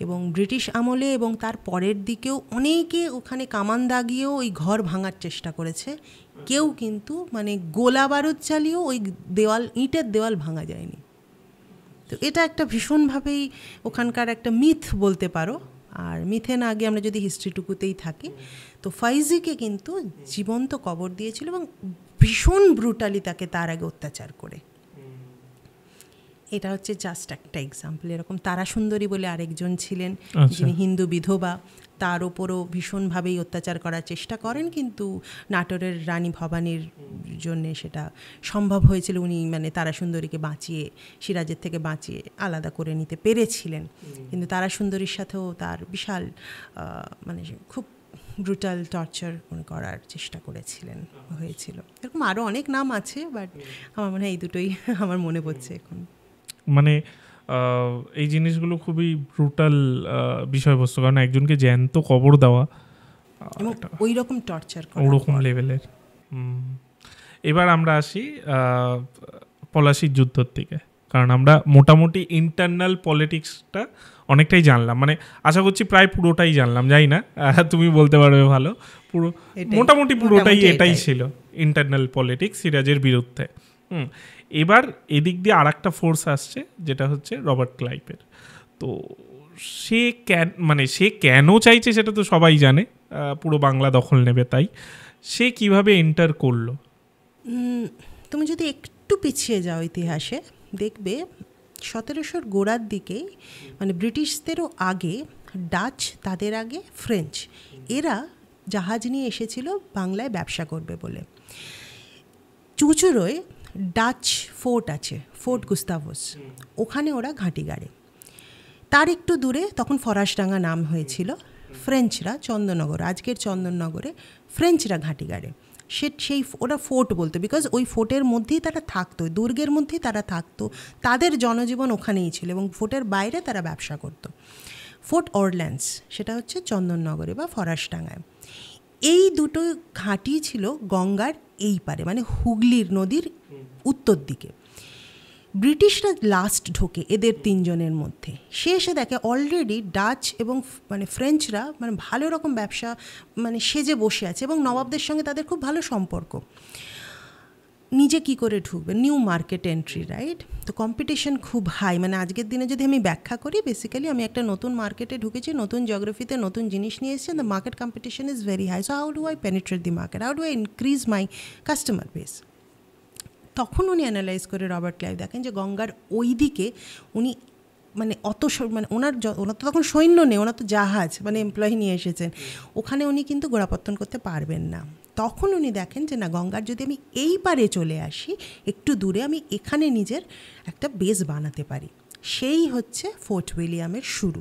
এবং ব্রিটিশ আমলে এবং তার পরের দিকেও অনেকে ওখানে কামান দাগিয়েও ওই ঘর ভাঙার চেষ্টা করেছে, কেউ কিন্তু মানে গোলা বারুদ চালিয়েও ওই দেওয়াল, ইটের দেওয়াল ভাঙা যায়নি। তো এটা একটা ভীষণভাবেই ওখানকার একটা মিথ বলতে পারো। আর মিথে না আগে আমরা যদি হিস্ট্রিটুকুতেই থাকি, তো ফাইজিকে কিন্তু জীবন্ত কবর দিয়েছিল এবং ভীষণ ব্রুটালি তাকে তার আগে অত্যাচার করে। এটা হচ্ছে জাস্ট একটা এক্সাম্পল। এরকম তারা সুন্দরী বলে আরেকজন ছিলেন, যিনি হিন্দু বিধবা, তার ওপরও ভীষণভাবেই অত্যাচার করার চেষ্টা করেন, কিন্তু নাটোরের রানী ভবানীর জন্যে সেটা সম্ভব হয়েছিল। উনি মানে তারা সুন্দরীকে বাঁচিয়ে, সিরাজের থেকে বাঁচিয়ে আলাদা করে নিতে পেরেছিলেন, কিন্তু তারা সুন্দরীর সাথেও তার বিশাল মানে খুব ব্রুটাল টর্চার করার চেষ্টা করেছিলেন, হয়েছিল। এরকম আরও অনেক নাম আছে, বাট আমার মনে হয় এই দুটোই আমার মনে পড়ছে এখন। মানে এই জিনিসগুলো খুবই ব্রুটাল বিষয়বস্তু, কারণ একজনকে জ্যান্ত কবর দেওয়া ওই রকম টর্চার, ওরকম লেভেলের। এবার আমরা আসি পলাশির যুদ্ধর দিকে, কারণ আমরা মোটামুটি ইন্টারনাল পলিটিক্সটা অনেকটাই জানলাম, মানে আশা করছি প্রায় পুরোটাই জানলাম, যাই না তুমি বলতে পারবে ভালো, পুরো মোটামুটি পুরোটাই এটাই ছিল ইন্টারনাল পলিটিক্স সিরাজের বিরুদ্ধে। এবার এদিক দিয়ে আর একটা ফোর্স আসছে, যেটা হচ্ছে রবার্ট ক্লাইভের। তো সে কেন চাইছে সেটা তো সবাই জানে, পুরো বাংলা দখল নেবে, তাই সে কিভাবে এন্টার করলো? তুমি যদি একটু পিছিয়ে যাও ইতিহাসে, দেখবে 1700 গোড়ার দিকেই, মানে ব্রিটিশদেরও আগে ডাচ, তাদের আগে ফ্রেঞ্চ, এরা জাহাজ নিয়ে এসেছিল বাংলায় ব্যবসা করবে বলে। চুচুড়োয় ডাচ ফোর্ট আছে, ফোর্ট গুস্তাভস, ওখানে ওরা ঘাঁটি গাড়ে। তার একটু দূরে তখন ফরাসডাঙ্গা নাম হয়েছিল, ফ্রেঞ্চরা চন্দননগর, আজকের চন্দননগরে ফ্রেঞ্চরা ঘাঁটি গাড়ে। সেই ওরা ফোর্ট বলতো, বিকজ ওই ফোর্টের মধ্যেই তারা থাকতো, দুর্গের মধ্যেই তারা থাকতো, তাদের জনজীবন ওখানেই ছিল, এবং ফোর্টের বাইরে তারা ব্যবসা করতো। ফোর্ট অরল্যান্ডস, সেটা হচ্ছে চন্দননগরে বা ফরাসডাঙ্গায়। এই দুটো ঘাঁটি ছিল গঙ্গার এই পারে, মানে হুগলির নদীর উত্তর দিকে। ব্রিটিশরা লাস্ট ঢোকে এদের তিনজনের মধ্যে, সে এসে দেখে অলরেডি ডাচ এবং মানে ফ্রেঞ্চরা মানে ভালো রকম ব্যবসা মানে সেজে বসে আছে, এবং নবাবদের সঙ্গে তাদের খুব ভালো সম্পর্ক। নিজে কি করে ঢুকবে, নিউ মার্কেট এন্ট্রি, রাইট? তো কম্পিটিশন খুব হাই, মানে আজকের দিনে যদি আমি ব্যাখ্যা করি, বেসিক্যালি আমি একটা নতুন মার্কেটে ঢুকেছি, নতুন জিওগ্রাফিতে নতুন জিনিস নিয়ে এসেছি, the market competition is very high. So how do I penetrate the market, how do I increase my customer base? তখন উনি অ্যানালাইজ করে রবার্ট ক্লাইভ দেখেন যে গঙ্গার ওই দিকে উনি মানে মানে ওনার তো তখন সৈন্য নেই, ওনার তো জাহাজ, মানে এমপ্লয়ি নিয়ে এসেছেন, ওখানে উনি কিন্তু গোড়াপত্তন করতে পারবেন না। তখন উনি দেখেন যে না, গঙ্গার যদি আমি এই পারে চলে আসি, একটু দূরে, আমি এখানে নিজের একটা বেস বানাতে পারি। সেই হচ্ছে ফোর্ট উইলিয়ামের শুরু।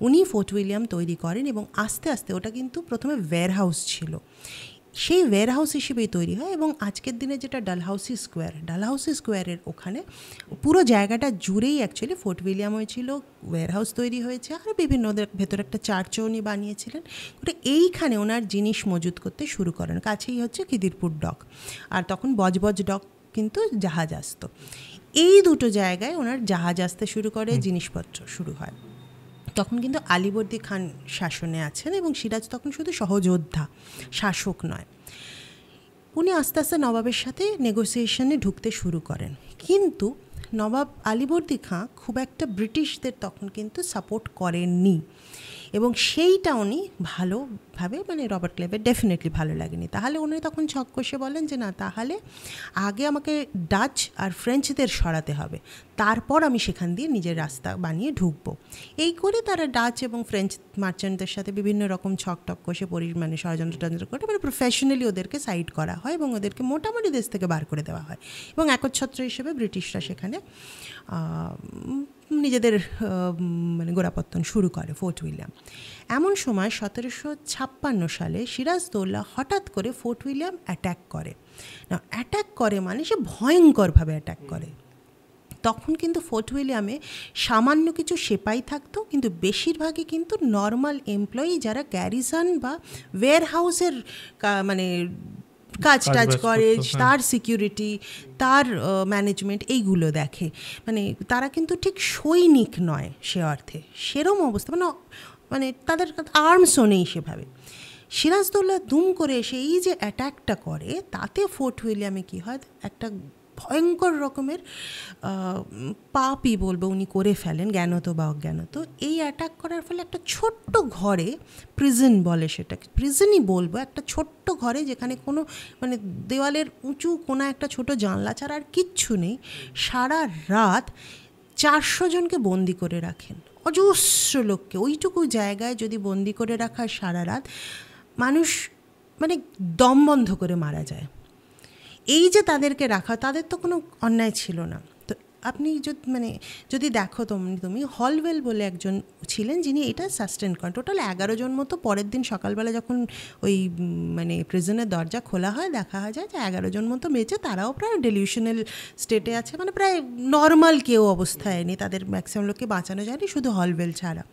উনি ফোর্ট উইলিয়াম তৈরি করেন, এবং আস্তে আস্তে ওটা কিন্তু প্রথমে ওয়্যারহাউস ছিল, সেই ওয়্যারহাউস হিসেবেই তৈরি হয়। এবং আজকের দিনে যেটা ডালহাউসি স্কোয়ারের ওখানে পুরো জায়গাটা জুড়েই অ্যাকচুয়ালি ফোর্ট উইলিয়াম হয়েছিল, ওয়্যারহাউস তৈরি হয়েছে, আর বিভিন্ন ওদের ভেতরে একটা চার্চও উনি বানিয়েছিলেন। ওটা এইখানে ওনার জিনিস মজুত করতে শুরু করেন। কাছেই হচ্ছে খিদিরপুর ডক, আর তখন বজবজ ডক কিন্তু জাহাজ আসতো। এই দুটো জায়গায় ওনার জাহাজ আসতে শুরু করে, জিনিসপত্র শুরু হয়। তখন কিন্তু আলীবর্দী খান শাসনে আছেন এবং সিরাজ তখন শুধু সহযোদ্ধা, শাসক নয়। উনি আস্তে আস্তে নবাবের সাথে নেগোসিয়েশনে ঢুকতে শুরু করেন, কিন্তু নবাব আলীবর্দী খাঁ খুব একটা ব্রিটিশদের তখন কিন্তু সাপোর্ট করেননি, এবং সেইটা উনি ভালোভাবে মানে রবার্ট ক্লাইভের ডেফিনেটলি ভালো লাগেনি। তাহলে উনি তখন ছক কষে বলেন যে না, তাহলে আগে আমাকে ডাচ আর ফ্রেঞ্চদের সরাতে হবে, তারপর আমি সেখান দিয়ে নিজের রাস্তা বানিয়ে ঢুকবো। এই করে তারা ডাচ এবং ফ্রেঞ্চ মার্চেন্টদের সাথে বিভিন্ন রকম ছক টক কষে মানে ষড়যন্ত্র করে মানে প্রফেশনালি ওদেরকে সাইড করা হয় এবং ওদেরকে মোটামুটি দেশ থেকে বার করে দেওয়া হয়, এবং একচ্ছত্র হিসেবে ব্রিটিশরা সেখানে নিজেদের মানে গোড়াপত্তন শুরু করে ফোর্ট উইলিয়াম। এমন সময় 1756 সালে সিরাজদৌল্লা হঠাৎ করে ফোর্ট উইলিয়াম অ্যাটাক করে। না, অ্যাটাক করে মানে সে ভয়ঙ্করভাবে অ্যাটাক করে। তখন কিন্তু ফোর্ট উইলিয়ামে সামান্য কিছু সেপাই থাকতো, কিন্তু বেশিরভাগই কিন্তু নর্মাল এমপ্লয়ি, যারা গ্যারিসন বা ওয়্যার হাউসের মানে কাজ করে, তার সিকিউরিটি, তার ম্যানেজমেন্ট এইগুলো দেখে। মানে তারা কিন্তু ঠিক সৈনিক নয় সে অর্থে, সেরম অবস্থা, মানে তাদের আর্মসও নেই সেভাবে। সিরাজদৌল্লা দুম করে এসে এই যে অ্যাটাকটা করে, তাতে ফোর্ট উইলিয়ামে কী হয়, একটা ভয়ঙ্কর রকমের পাপই বলবো উনি করে ফেলেন, জ্ঞানত বা অজ্ঞানত। এই অ্যাটাক করার ফলে একটা ছোট্ট ঘরে, প্রিজন বলে সেটাকে, প্রিজনই বলবো, একটা ছোট্ট ঘরে যেখানে কোনো মানে দেওয়ালের উঁচু কোনো একটা ছোট জানলা ছাড়া আর কিচ্ছু নেই, সারা রাত 400 জনকে বন্দি করে রাখেন। অজস্র লোককে ওইটুকু জায়গায় যদি বন্দি করে রাখা সারা রাত, মানুষ মানে দম বন্ধ করে মারা যায়। এই যে তাদেরকে রাখা, তাদের তো কোনো অন্যায় ছিল না। তো আপনি যদি দেখো তুমি হলওয়েল বলে একজন ছিলেন যিনি এটা সাস্টেন করেন। টোটাল 11 জন মতো পরের দিন সকালবেলা যখন ওই মানে প্রিজনের দরজা খোলা হয়, দেখা যায় যে 11 জন মতো বেঁচে, তারাও প্রায় ডেলিউশনাল স্টেটে আছে, মানে প্রায় নর্মাল কেউ অবস্থায় নেই, তাদের ম্যাক্সিমাম লোককে বাঁচানো যায়নি, শুধু হলওয়েল ছাড়া।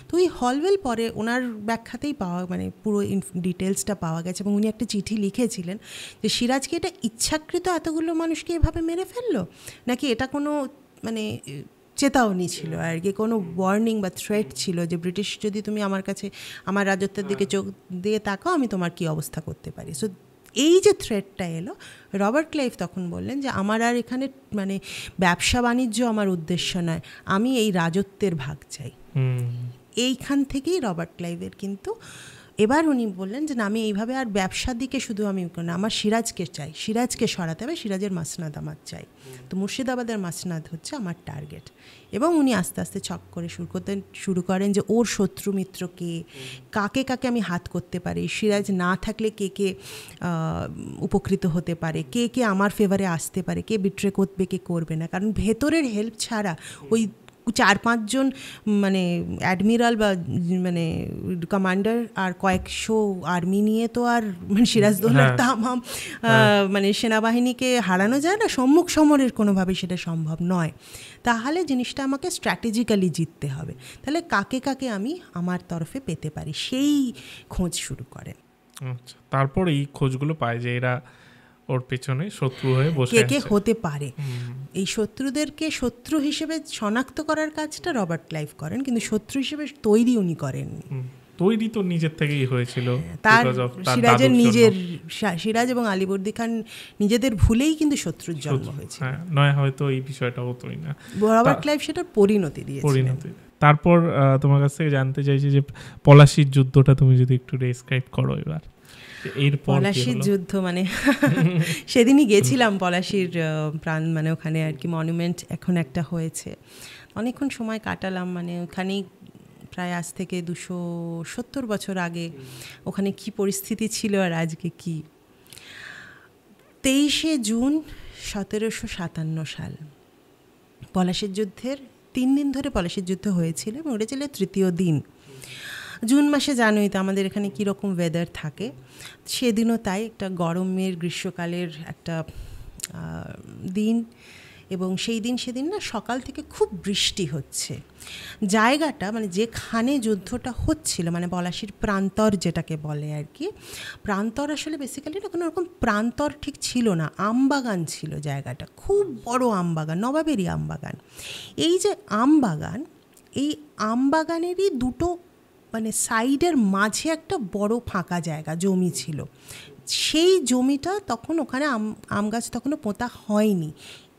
তো ওই হলওয়েল পরে ওনার ব্যাখ্যাতেই পাওয়া, মানে পুরো ডিটেলসটা পাওয়া গেছে, এবং উনি একটা চিঠি লিখেছিলেন যে সিরাজকে এটা ইচ্ছাকৃত এতগুলো মানুষকে এভাবে মেরে ফেললো, নাকি এটা কোনো মানে চেতাবনী ছিল আর কি, কোনো ওয়ার্নিং বা থ্রেট ছিল যে ব্রিটিশ যদি তুমি আমার কাছে আমার রাজত্বের দিকে চোখ দিয়ে তাকাও, আমি তোমার কী অবস্থা করতে পারি। সো এই যে থ্রেটটা এলো, রবার্ট ক্লাইভ তখন বললেন যে আমার আর এখানে মানে ব্যবসা বাণিজ্য আমার উদ্দেশ্য নয়, আমি এই রাজত্বের ভাগ চাই। এইখান থেকেই রবার্ট ক্লাইভের কিন্তু এবার উনি বললেন যে না, আমি এইভাবে আর ব্যবসার দিকে শুধু আমি না, আমার সিরাজকে চাই, সিরাজকে সরাতে হবে, সিরাজের মাসনাদ আমার চাই। তো মুর্শিদাবাদের মাসনাদ হচ্ছে আমার টার্গেট। এবং উনি আস্তে আস্তে ছক করে শুরু করেন যে ওর শত্রু মিত্র কে, কাকে কাকে আমি হাত করতে পারি, সিরাজ না থাকলে কে কে উপকৃত হতে পারে, কে কে আমার ফেভারে আসতে পারে, কে বিট্রে করবে, কে করবে না। কারণ ভেতরের হেল্প ছাড়া ওই 4-5 জন মানে অ্যাডমিরাল বা মানে কমান্ডার আর কয়েকশো আর্মি নিয়ে তো আর মানে সিরাজদৌল্লার তামাম মানে সেনাবাহিনীকে হারানো যায় না, সম্মুখ সমরের কোনোভাবেই সেটা সম্ভব নয়। তাহলে জিনিসটা আমাকে স্ট্র্যাটেজিক্যালি জিততে হবে, তাহলে কাকে কাকে আমি আমার তরফে পেতে পারি, সেই খোঁজ শুরু করেন। আচ্ছা, তারপর এই খোঁজগুলো পায় যে এরা ওর পেছনে শত্রু হয়ে বসে কে কে হতে পারে। এই শত্রুদেরকে শত্রু হিসেবে শনাক্ত করার কাজটা রবার্ট ক্লাইভ করেন, কিন্তু শত্রু হিসেবে তৈরি উনি করেননি। তৈরি তো নিজের থেকেই হয়েছিল, তার সিরাজ এবং আলীবর্দী খান নিজেদের ভুলেই কিন্তু শত্রুর জন্ম হয়েছিল, নয় হয়তো এই বিষয়টা হতোই না। রবার্ট ক্লাইভ সেটার পরিণতি দিয়েছিলেন। তারপর তোমার কাছ থেকে জানতে চাইছি যে পলাশির যুদ্ধটা তুমি যদি একটু ডেসক্রাইব করো এবার। পলাশির যুদ্ধ মানে সেদিনই গেছিলাম পলাশির প্রাণ মানে ওখানে আর কি মনুমেন্ট এখন একটা হয়েছে, অনেকক্ষণ সময় কাটালাম, মানে ওখানেই প্রায় আজ থেকে 270 বছর আগে ওখানে কি পরিস্থিতি ছিল আর আজকে কি। 23শে জুন 1757 সাল পলাশির যুদ্ধের 3 দিন ধরে পলাশির যুদ্ধ হয়েছিল এবং ওটা ছিল তৃতীয় দিন। জুন মাসে জানোই তো আমাদের এখানে কীরকম ওয়েদার থাকে, সেদিনও তাই একটা গরমের গ্রীষ্মকালের একটা দিন, এবং সেদিন না সকাল থেকে খুব বৃষ্টি হচ্ছে। জায়গাটা মানে যেখানে যুদ্ধটা হচ্ছিল, মানে পলাশির প্রান্তর যেটাকে বলে আর কি, প্রান্তর আসলে বেসিক্যালি না কোনো রকম প্রান্তর ঠিক ছিল না, আমবাগান ছিল জায়গাটা, খুব বড় আমবাগান, নবাবেরই আমবাগান। এই যে আমবাগান, এই আমবাগানেরই দুটো মানে সাইডের মাঝে একটা বড় ফাঁকা জায়গা, জমি ছিল। সেই জমিটা তখন ওখানে আম গাছ তখনও পোঁতা হয়নি,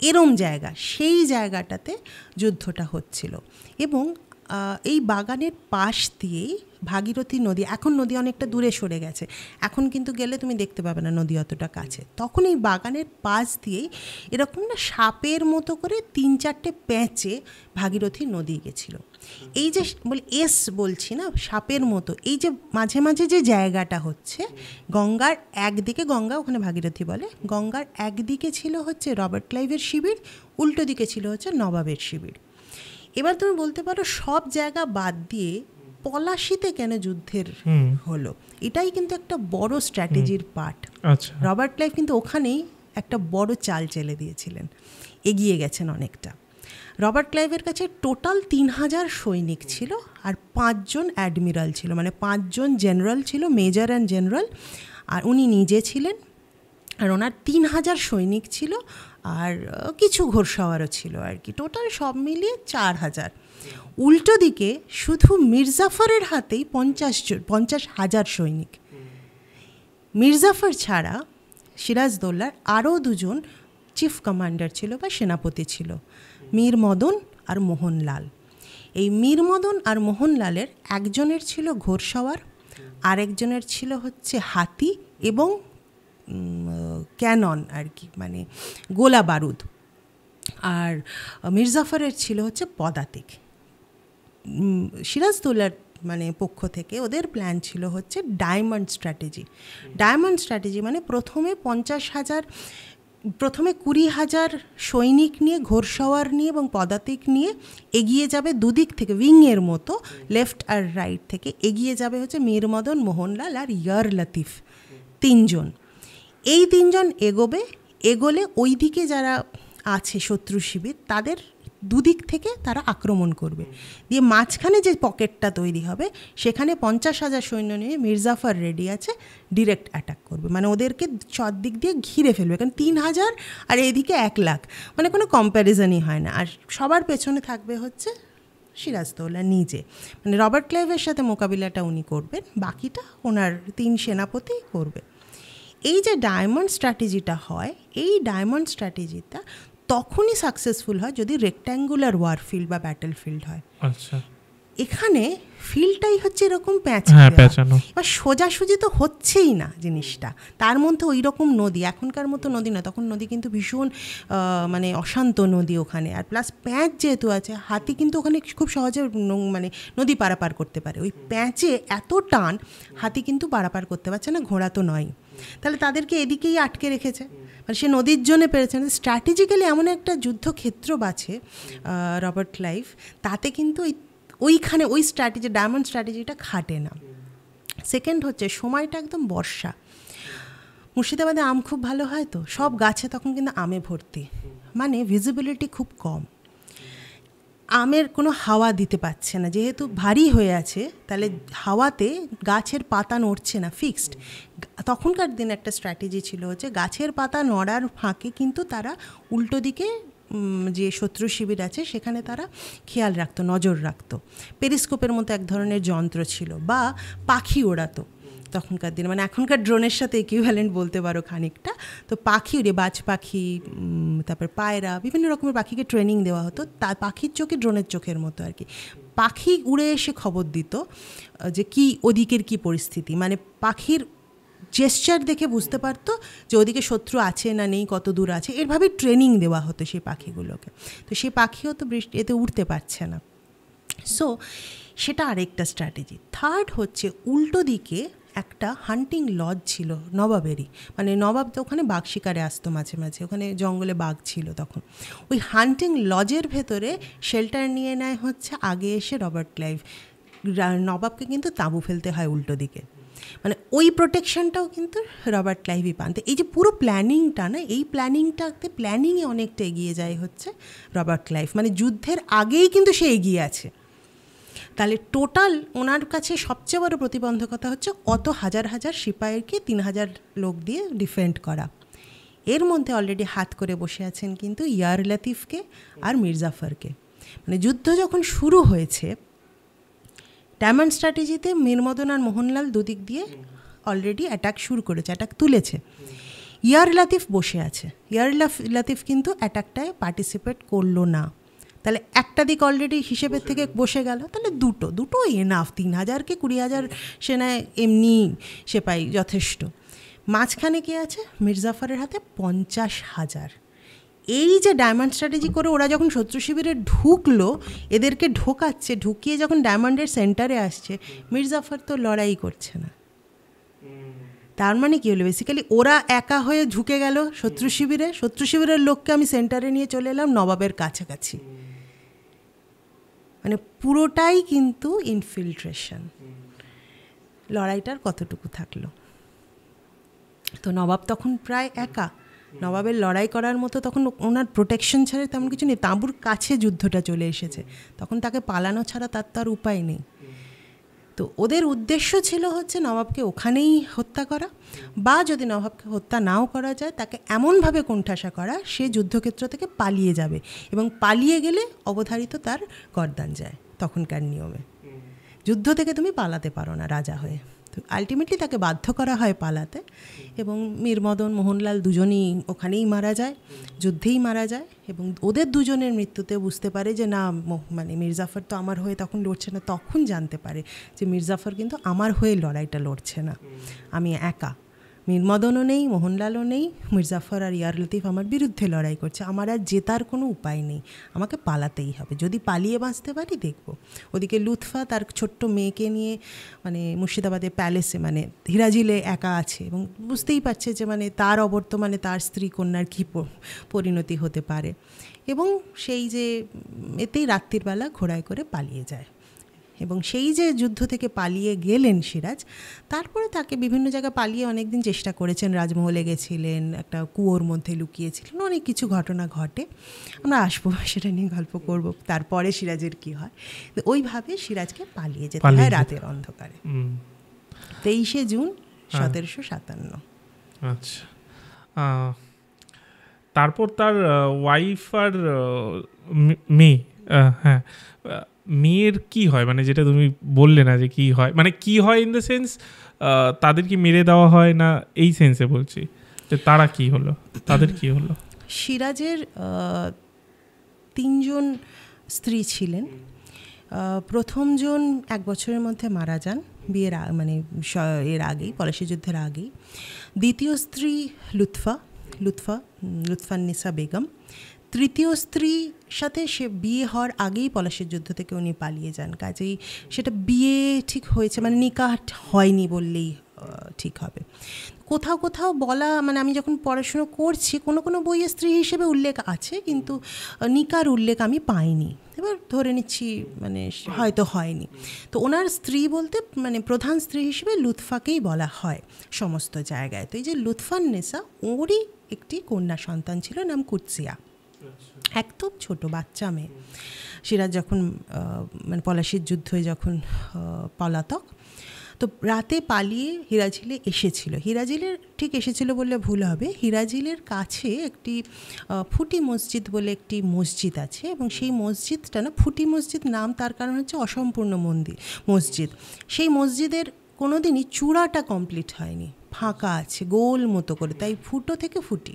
এরম জায়গা, সেই জায়গাটাতে যুদ্ধটা হচ্ছিল। এবং এই বাগানের পাশ দিয়েই ভাগীরথী নদী, এখন নদী অনেকটা দূরে সরে গেছে, এখন কিন্তু গেলে তুমি দেখতে পাবে না নদী অতটা কাছে। তখন এই বাগানের পাশ দিয়েই এরকম না সাপের মতো করে 3-4টে প্যাঁচে ভাগীরথী নদী গেছিলো। এই যে বলছি না সাপের মতো, এই যে মাঝে মাঝে যে জায়গাটা হচ্ছে গঙ্গার একদিকে, গঙ্গা ওখানে ভাগীরথী বলে, গঙ্গার একদিকে ছিল হচ্ছে রবার্ট ক্লাইভের শিবির, উল্টো দিকে ছিল হচ্ছে নবাবের শিবির। এবার তুমি বলতে পারো সব জায়গা বাদ দিয়ে পলাশিতে কেন যুদ্ধের হলো, এটাই কিন্তু একটা বড় স্ট্র্যাটেজির পার্ট। রবার্ট ক্লাইভ কিন্তু ওখানেই একটা বড় চাল চেলে দিয়েছিলেন, এগিয়ে গেছেন অনেকটা। রবার্ট ক্লাইভের কাছে টোটাল 3000 সৈনিক ছিল আর 5 জন অ্যাডমিরাল ছিল, মানে 5 জন জেনারেল ছিল, মেজর অ্যান্ড জেনারেল, আর উনি নিজে ছিলেন। আর ওনার 3000 সৈনিক ছিল আর কিছু ঘোড়সওয়ারও ছিল আর কি, টোটাল সব মিলিয়ে 4000। উল্টো দিকে শুধু মির্জাফরের হাতেই 50,000 সৈনিক। মির্জাফর ছাড়া সিরাজদৌল্লার আরও 2 জন চিফ কমান্ডার ছিল বা সেনাপতি ছিল, মীর মদন আর মোহনলাল। এই মীর মদন আর মোহনলালের একজনের ছিল ঘোড়সওয়ার, আরেকজনের ছিল হচ্ছে হাতি এবং ক্যানন আর কি, মানে গোলা বারুদ। আর মির্জাফরের ছিল হচ্ছে পদাতিক। সিরাজদৌল্লার মানে পক্ষ থেকে ওদের প্ল্যান ছিল হচ্ছে ডায়মন্ড স্ট্র্যাটেজি। ডায়মন্ড স্ট্র্যাটেজি মানে প্রথমে 20,000 সৈনিক নিয়ে, ঘোড়সওয়ার নিয়ে এবং পদাতিক নিয়ে এগিয়ে যাবে দুদিক থেকে, উইংয়ের মতো লেফট আর রাইট থেকে এগিয়ে যাবে হচ্ছে মীর মদন, মোহনলাল আর ইয়ার লতিফ, 3 জন। এই 3 জন এগোলে ওই দিকে যারা আছে শত্রু শিবির তাদের দুদিক থেকে তারা আক্রমণ করবে, দিয়ে মাঝখানে যে পকেটটা তৈরি হবে সেখানে 50,000 সৈন্য নিয়ে মির্জাফর রেডি আছে, ডিরেক্ট অ্যাটাক করবে, মানে ওদেরকে চারদিক দিয়ে ঘিরে ফেলবে। কারণ 3000 আর এদিকে 1 লাখ, মানে কোনো কম্প্যারিজনই হয় না। আর সবার পেছনে থাকবে হচ্ছে সিরাজদৌল্লা নিজে, মানে রবার্ট ক্লাইভের সাথে মোকাবিলাটা উনি করবেন, বাকিটা ওনার 3 সেনাপতি করবে। এই যে ডায়মন্ড স্ট্র্যাটেজিটা হয়, এই ডায়মন্ড স্ট্র্যাটেজিটা তখনই সাকসেসফুল হয় যদি রেক্ট্যাঙ্গুলার ওয়ারফিল্ড বা ব্যাটেল ফিল্ড হয়। আচ্ছা, এখানে ফিল্ডটাই হচ্ছে এরকম প্যাঁচানো, এবার সোজাসুজি তো হচ্ছেই না জিনিসটা, তার মধ্যে ওই রকম নদী, এখনকার মতো নদী না, তখন নদী কিন্তু ভীষণ মানে অশান্ত নদী ওখানে, আর প্লাস প্যাঁচ যেহেতু আছে, হাতি কিন্তু ওখানে খুব সহজে মানে নদী পারাপার করতে পারে। ওই প্যাঁচে এত টান, হাতি কিন্তু পারাপার করতে পারছে না, ঘোড়া তো নয়, তাহলে তাদেরকে এদিকেই আটকে রেখেছে, মানে সে নদীর জন্য পেরেছে। স্ট্র্যাটেজিক্যালি এমন একটা যুদ্ধক্ষেত্র বাছে রবার্ট ক্লাইভ, তাতে কিন্তু ওইখানে ওই স্ট্র্যাটেজি, ডায়মন্ড স্ট্র্যাটেজিটা খাটে না। সেকেন্ড হচ্ছে সময়টা একদম বর্ষা, মুর্শিদাবাদে আম খুব ভালো হয়, তো সব গাছে তখন কিন্তু আমে ভর্তি, মানে ভিজিবিলিটি খুব কম, আমের কোনো হাওয়া দিতে পারছে না, যেহেতু ভারী হয়ে আছে তাহলে হাওয়াতে গাছের পাতা নড়ছে না ফিক্সড। তখনকার দিন একটা স্ট্র্যাটেজি ছিল হচ্ছে গাছের পাতা নড়ার ফাঁকে কিন্তু তারা উল্টো দিকে যে শত্রু শিবির আছে সেখানে তারা খেয়াল রাখতো, নজর রাখতো। পেরিস্কোপের মতো এক ধরনের যন্ত্র ছিল, বা পাখি ওড়াতো তখনকার দিনে, মানে এখনকার ড্রোনের সাথে ইকুইভ্যালেন্ট বলতে পারো খানিকটা। তো পাখি উড়ে, বাজ পাখি, তারপর পায়রা, বিভিন্ন রকমের পাখিকে ট্রেনিং দেওয়া হতো, তা পাখির চোখে ড্রোনের চোখের মতো আর কি। পাখি উড়ে এসে খবর দিত যে কি ওদিকের কি পরিস্থিতি, মানে পাখির জেস্চার দেখে বুঝতে পারতো যে ওদিকে শত্রু আছে না নেই, কত দূর আছে, এরভাবে ট্রেনিং দেওয়া হতো সেই পাখিগুলোকে। তো সেই পাখিও তো এতে উড়তে পারছে না, সো সেটা আরেকটা স্ট্র্যাটেজি। থার্ড হচ্ছে উল্টো দিকে একটা হান্টিং লজ ছিল নবাবেরই, মানে নবাব তো ওখানে বাঘ শিকারে আসতো মাঝে মাঝে, ওখানে জঙ্গলে বাঘ ছিল তখন। ওই হান্টিং লজের ভেতরে শেল্টার নিয়ে নেয় হচ্ছে আগে এসে রবার্ট ক্লাইভ। নবাবকে কিন্তু তাঁবু ফেলতে হয় উল্টো দিকে, মানে ওই প্রোটেকশনটাও কিন্তু রবার্ট ক্লাইভই পান। তো এই যে পুরো প্ল্যানিংটা না, এই প্ল্যানিংয়ে অনেকটা এগিয়ে যায় হচ্ছে রবার্ট ক্লাইভ, মানে যুদ্ধের আগেই কিন্তু সে এগিয়ে আছে। তাহলে টোটাল ওনার কাছে সবচেয়ে বড় প্রতিবন্ধকতা হচ্ছে অত হাজার হাজার সিপাহীকে 3000 লোক দিয়ে ডিফেন্ড করা। এর মধ্যে অলরেডি হাত করে বসে আছেন কিন্তু ইয়ার লতিফকে আর মির্জাফরকে। মানে যুদ্ধ যখন শুরু হয়েছে, ডায়মন্ড স্ট্র্যাটেজিতে মীরমদন আর মোহনলাল দুদিক দিয়ে অলরেডি অ্যাটাক শুরু করেছে, অ্যাটাক তুলেছে। ইয়ার লতিফ বসে আছে, ইয়ার লতিফ কিন্তু অ্যাটাকটায় পার্টিসিপেট করলো না। তাহলে একটা দিক অলরেডি হিসেবের থেকে বসে গেল। তাহলে দুটো এনাফ, 3000কে 20,000 সেনায় এমনি সেপাই যথেষ্ট। মাঝখানে কে আছে? মির্জাফরের হাতে 50,000। এই যে ডায়মন্ড স্ট্র্যাটেজি করে ওরা যখন শত্রু শিবিরে ঢুকলো, এদেরকে ঢোকাচ্ছে, ঢুকিয়ে যখন ডায়মন্ডের সেন্টারে আসছে, মির্জাফর তো লড়াই করছে না। তার মানে কী হলো? বেসিক্যালি ওরা একা হয়ে ঢুকে গেল শত্রু শিবিরের লোককে আমি সেন্টারে নিয়ে চলে এলাম নবাবের কাছাকাছি। মানে পুরোটাই কিন্তু ইনফিল্ট্রেশন। লড়াইটার কতটুকু থাকলো? তো নবাব তখন প্রায় একা। নবাবের লড়াই করার মতো তখন ওনার প্রোটেকশন ছাড়া তেমন কিছু নেই। তাঁবুর কাছে যুদ্ধটা চলে এসেছে, তখন তাকে পালানো ছাড়া তার তো আর উপায় নেই। তো ওদের উদ্দেশ্য ছিল হচ্ছে নবাবকে ওখানেই হত্যা করা, বা যদি নবাবকে হত্যা নাও করা যায় তাকে এমনভাবে কোণঠাসা করা সে যুদ্ধক্ষেত্র থেকে পালিয়ে যাবে, এবং পালিয়ে গেলে অবধারিত তার গর্দান যায়। তখনকার নিয়মে যুদ্ধ থেকে তুমি পালাতে পারো না রাজা হয়ে। তো আলটিমেটলি তাকে বাধ্য করা হয় পালাতে, এবং মীরমদন মোহনলাল দুজনেই ওখানেই মারা যায়, যুদ্ধেই মারা যায়। এবং ওদের দুজনের মৃত্যুতে বুঝতে পারে যে না, মানে মির্জাফর তো আমার হয়ে তখন লড়ছে না। তখন জানতে পারে যে মির্জাফর কিন্তু আমার হয়ে লড়াইটা লড়ছে না, আমি একা। মীরমদনও নেই, মোহনলালও নেই, মির্জাফর আর ইয়ার লতিফ আমার বিরুদ্ধে লড়াই করছে। আমার আর জেতার কোনো উপায় নেই, আমাকে পালাতেই হবে। যদি পালিয়ে বাঁচতে পারি দেখব। ওদিকে লুৎফা তার ছোট্ট মেয়েকে নিয়ে মানে মুর্শিদাবাদের প্যালেসে মানে হিরাজিলে একা আছে, এবং বুঝতেই পারছে যে মানে তার অবর্তমানে তার স্ত্রী কন্যার কী পরিণতি হতে পারে। এবং সেই যে এতেই রাত্রির বেলা ঘোড়ায় করে পালিয়ে যায়। এবং সেই যে যুদ্ধ থেকে পালিয়ে গেলেন সিরাজ, তারপরে তাকে বিভিন্ন জায়গায় পালিয়ে অনেক দিন চেষ্টা করেছেন। রাজমহলে গেছিলেন, একটা কুয়োর মধ্যে লুকিয়েছিলেন, অনেক কিছু ঘটনা ঘটে। আমরা আসবো, সেটা নিয়ে গল্প করব। তারপরে সিরাজের কি হয়, ওইভাবে সিরাজকে পালিয়ে যেতে হয় রাতের অন্ধকারে। 23শে জুন 1757। আচ্ছা, তারপর তার ওয়াইফ আর মেয়ে, হ্যাঁ, মেয়ের কি হয়? মানে যেটা তুমি বললে না যে কি হয়, মানে কি হয় ইন দ্য সেন্স তাদের কি মেরে দেওয়া হয় না, এই সেন্সে বলছি যে তারা কি হলো, তাদের কি হলো? সিরাজের 3জন স্ত্রী ছিলেন। প্রথমজন 1 বছরের মধ্যে মারা যান, বিয়ের মানে এর আগেই, পলাশী যুদ্ধের আগেই। দ্বিতীয় স্ত্রী লুৎফান্নিসা বেগম। তৃতীয় স্ত্রীর সাথে সে বিয়ে হওয়ার আগেই পলাশীর যুদ্ধ থেকে উনি পালিয়ে যান। কাজেই সেটা বিয়ে ঠিক হয়েছে, মানে নিকাহ হয়নি বললেই ঠিক হবে। কোথাও কোথাও বলা, মানে আমি যখন পড়াশুনো করছি কোনো কোনো বইয়ে স্ত্রী হিসেবে উল্লেখ আছে, কিন্তু নিকার উল্লেখ আমি পাইনি। এবার ধরে নিচ্ছি মানে হয়তো হয়নি। তো ওনার স্ত্রী বলতে মানে প্রধান স্ত্রী হিসেবে লুৎফাকেই বলা হয় সমস্ত জায়গায়। তো এই যে লুৎফান্নেসা, ওরই একটি কন্যা সন্তান ছিল, নাম কুৎসিয়া, একদম ছোট বাচ্চা মেয়ে। সিরাজ যখন মানে পলাশীর যুদ্ধে যখন পলাতক, তো রাতে পালিয়ে হিরাঝিলে এসেছিল। হিরাঝিলের ঠিক এসেছিল বললে ভুল হবে, হিরাঝিলের কাছে একটি ফুটি মসজিদ বলে একটি মসজিদ আছে, এবং সেই মসজিদটা না, ফুটি মসজিদ নাম তার কারণ হচ্ছে অসম্পূর্ণ মসজিদ। সেই মসজিদের কোনো দিনই চূড়াটা কমপ্লিট হয়নি, ফাঁকা আছে গোল মতো করে, তাই ফুটো থেকে ফুটি,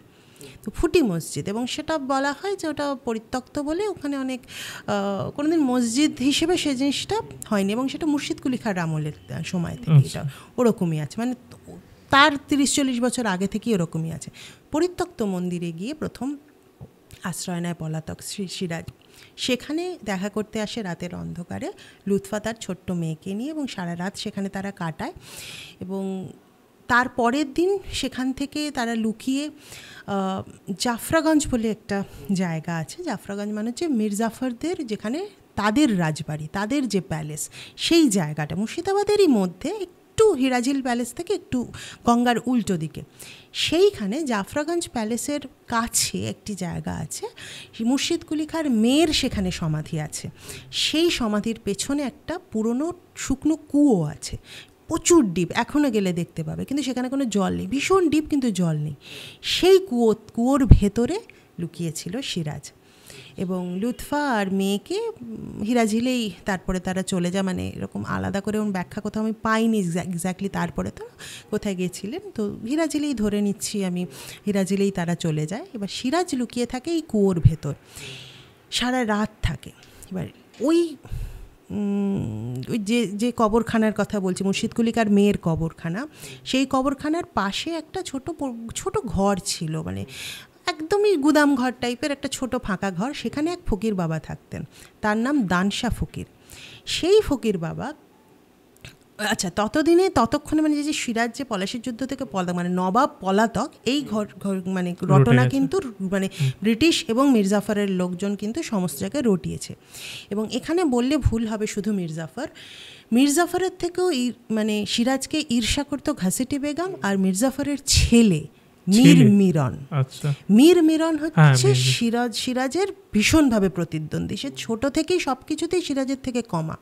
তো ফুটি মসজিদ। এবং সেটা বলা হয় যে ওটা পরিত্যক্ত বলে ওখানে অনেক কোনোদিন মসজিদ হিসেবে সে জিনিসটা হয়নি, এবং সেটা মুর্শিদ কুলি খাঁর আমলের সময় থেকে এটা ওরকমই আছে, মানে তার 30-40 বছর আগে থেকেই ওরকমই আছে। পরিত্যক্ত মন্দিরে গিয়ে প্রথম আশ্রয় নেয় পলাতক সিরাজ। সেখানে দেখা করতে আসে রাতের অন্ধকারে লুৎফা তার ছোট্ট মেয়েকে নিয়ে, এবং সারা রাত সেখানে তারা কাটায়। এবং তার পরের দিন সেখান থেকে তারা লুকিয়ে জাফরাগঞ্জ বলে একটা জায়গা আছে, জাফরাগঞ্জ মানে হচ্ছে মির্জাফরদের যেখানে তাদের রাজবাড়ি, তাদের যে প্যালেস, সেই জায়গাটা মুর্শিদাবাদেরই মধ্যে একটু হিরাঝিল প্যালেস থেকে একটু গঙ্গার উল্টো দিকে। সেইখানে জাফরাগঞ্জ প্যালেসের কাছে একটি জায়গা আছে, মুর্শিদ কুলি খাঁর মেয়ের সেখানে সমাধি আছে। সেই সমাধির পেছনে একটা পুরনো শুকনো কুয়ো আছে, প্রচুর ডিপ, এখনও গেলে দেখতে পাবে, কিন্তু সেখানে কোনো জল নেই, ভীষণ ডিপ কিন্তু জল নেই। সেই কুয়োর ভেতরে লুকিয়েছিল সিরাজ, এবং লুৎফা আর মেয়েকে হিরাঝিলেই তারপরে তারা চলে যায়, মানে এরকম আলাদা করে ওর ব্যাখ্যা কোথাও আমি পাইনি এক্স্যাক্টলি তারপরে তো কোথায় গিয়েছিলেন, তো হিরাঝিলেই ধরে নিচ্ছি আমি, হিরাঝিলেই তারা চলে যায়। এবার সিরাজ লুকিয়ে থাকে এই কুয়োর ভেতর, সারা রাত থাকে। এবার ওই যে কবরখানার কথা বলছি, মুর্শিদ কুলি খাঁর মেয়ের কবরখানা, সেই কবরখানার পাশে একটা ছোট ঘর ছিল, মানে একদমই গুদাম ঘর টাইপের একটা ছোট ফাঁকা ঘর। সেখানে এক ফকির বাবা থাকতেন, তার নাম দানশা ফকির। সেই ফকির বাবা, আচ্ছা ততক্ষণে মানে যে সিরাজ যে পলাশির যুদ্ধ থেকে মানে নবাব পলাতক, এই ঘর মানে রটনা কিন্তু মানে ব্রিটিশ এবং মির্জাফরের লোকজন কিন্তু সমস্ত জায়গায় রটিয়েছে। এবং এখানে বললে ভুল হবে শুধু মির্জাফরের থেকেও মানে সিরাজকে ঈর্ষা করতো ঘাসেটি বেগম আর মির্জাফরের ছেলে মীর মিরন হচ্ছে সিরাজের ভীষণভাবে প্রতিদ্বন্দ্বী। সে ছোট থেকেই সব কিছুতেই সিরাজের থেকে কমা,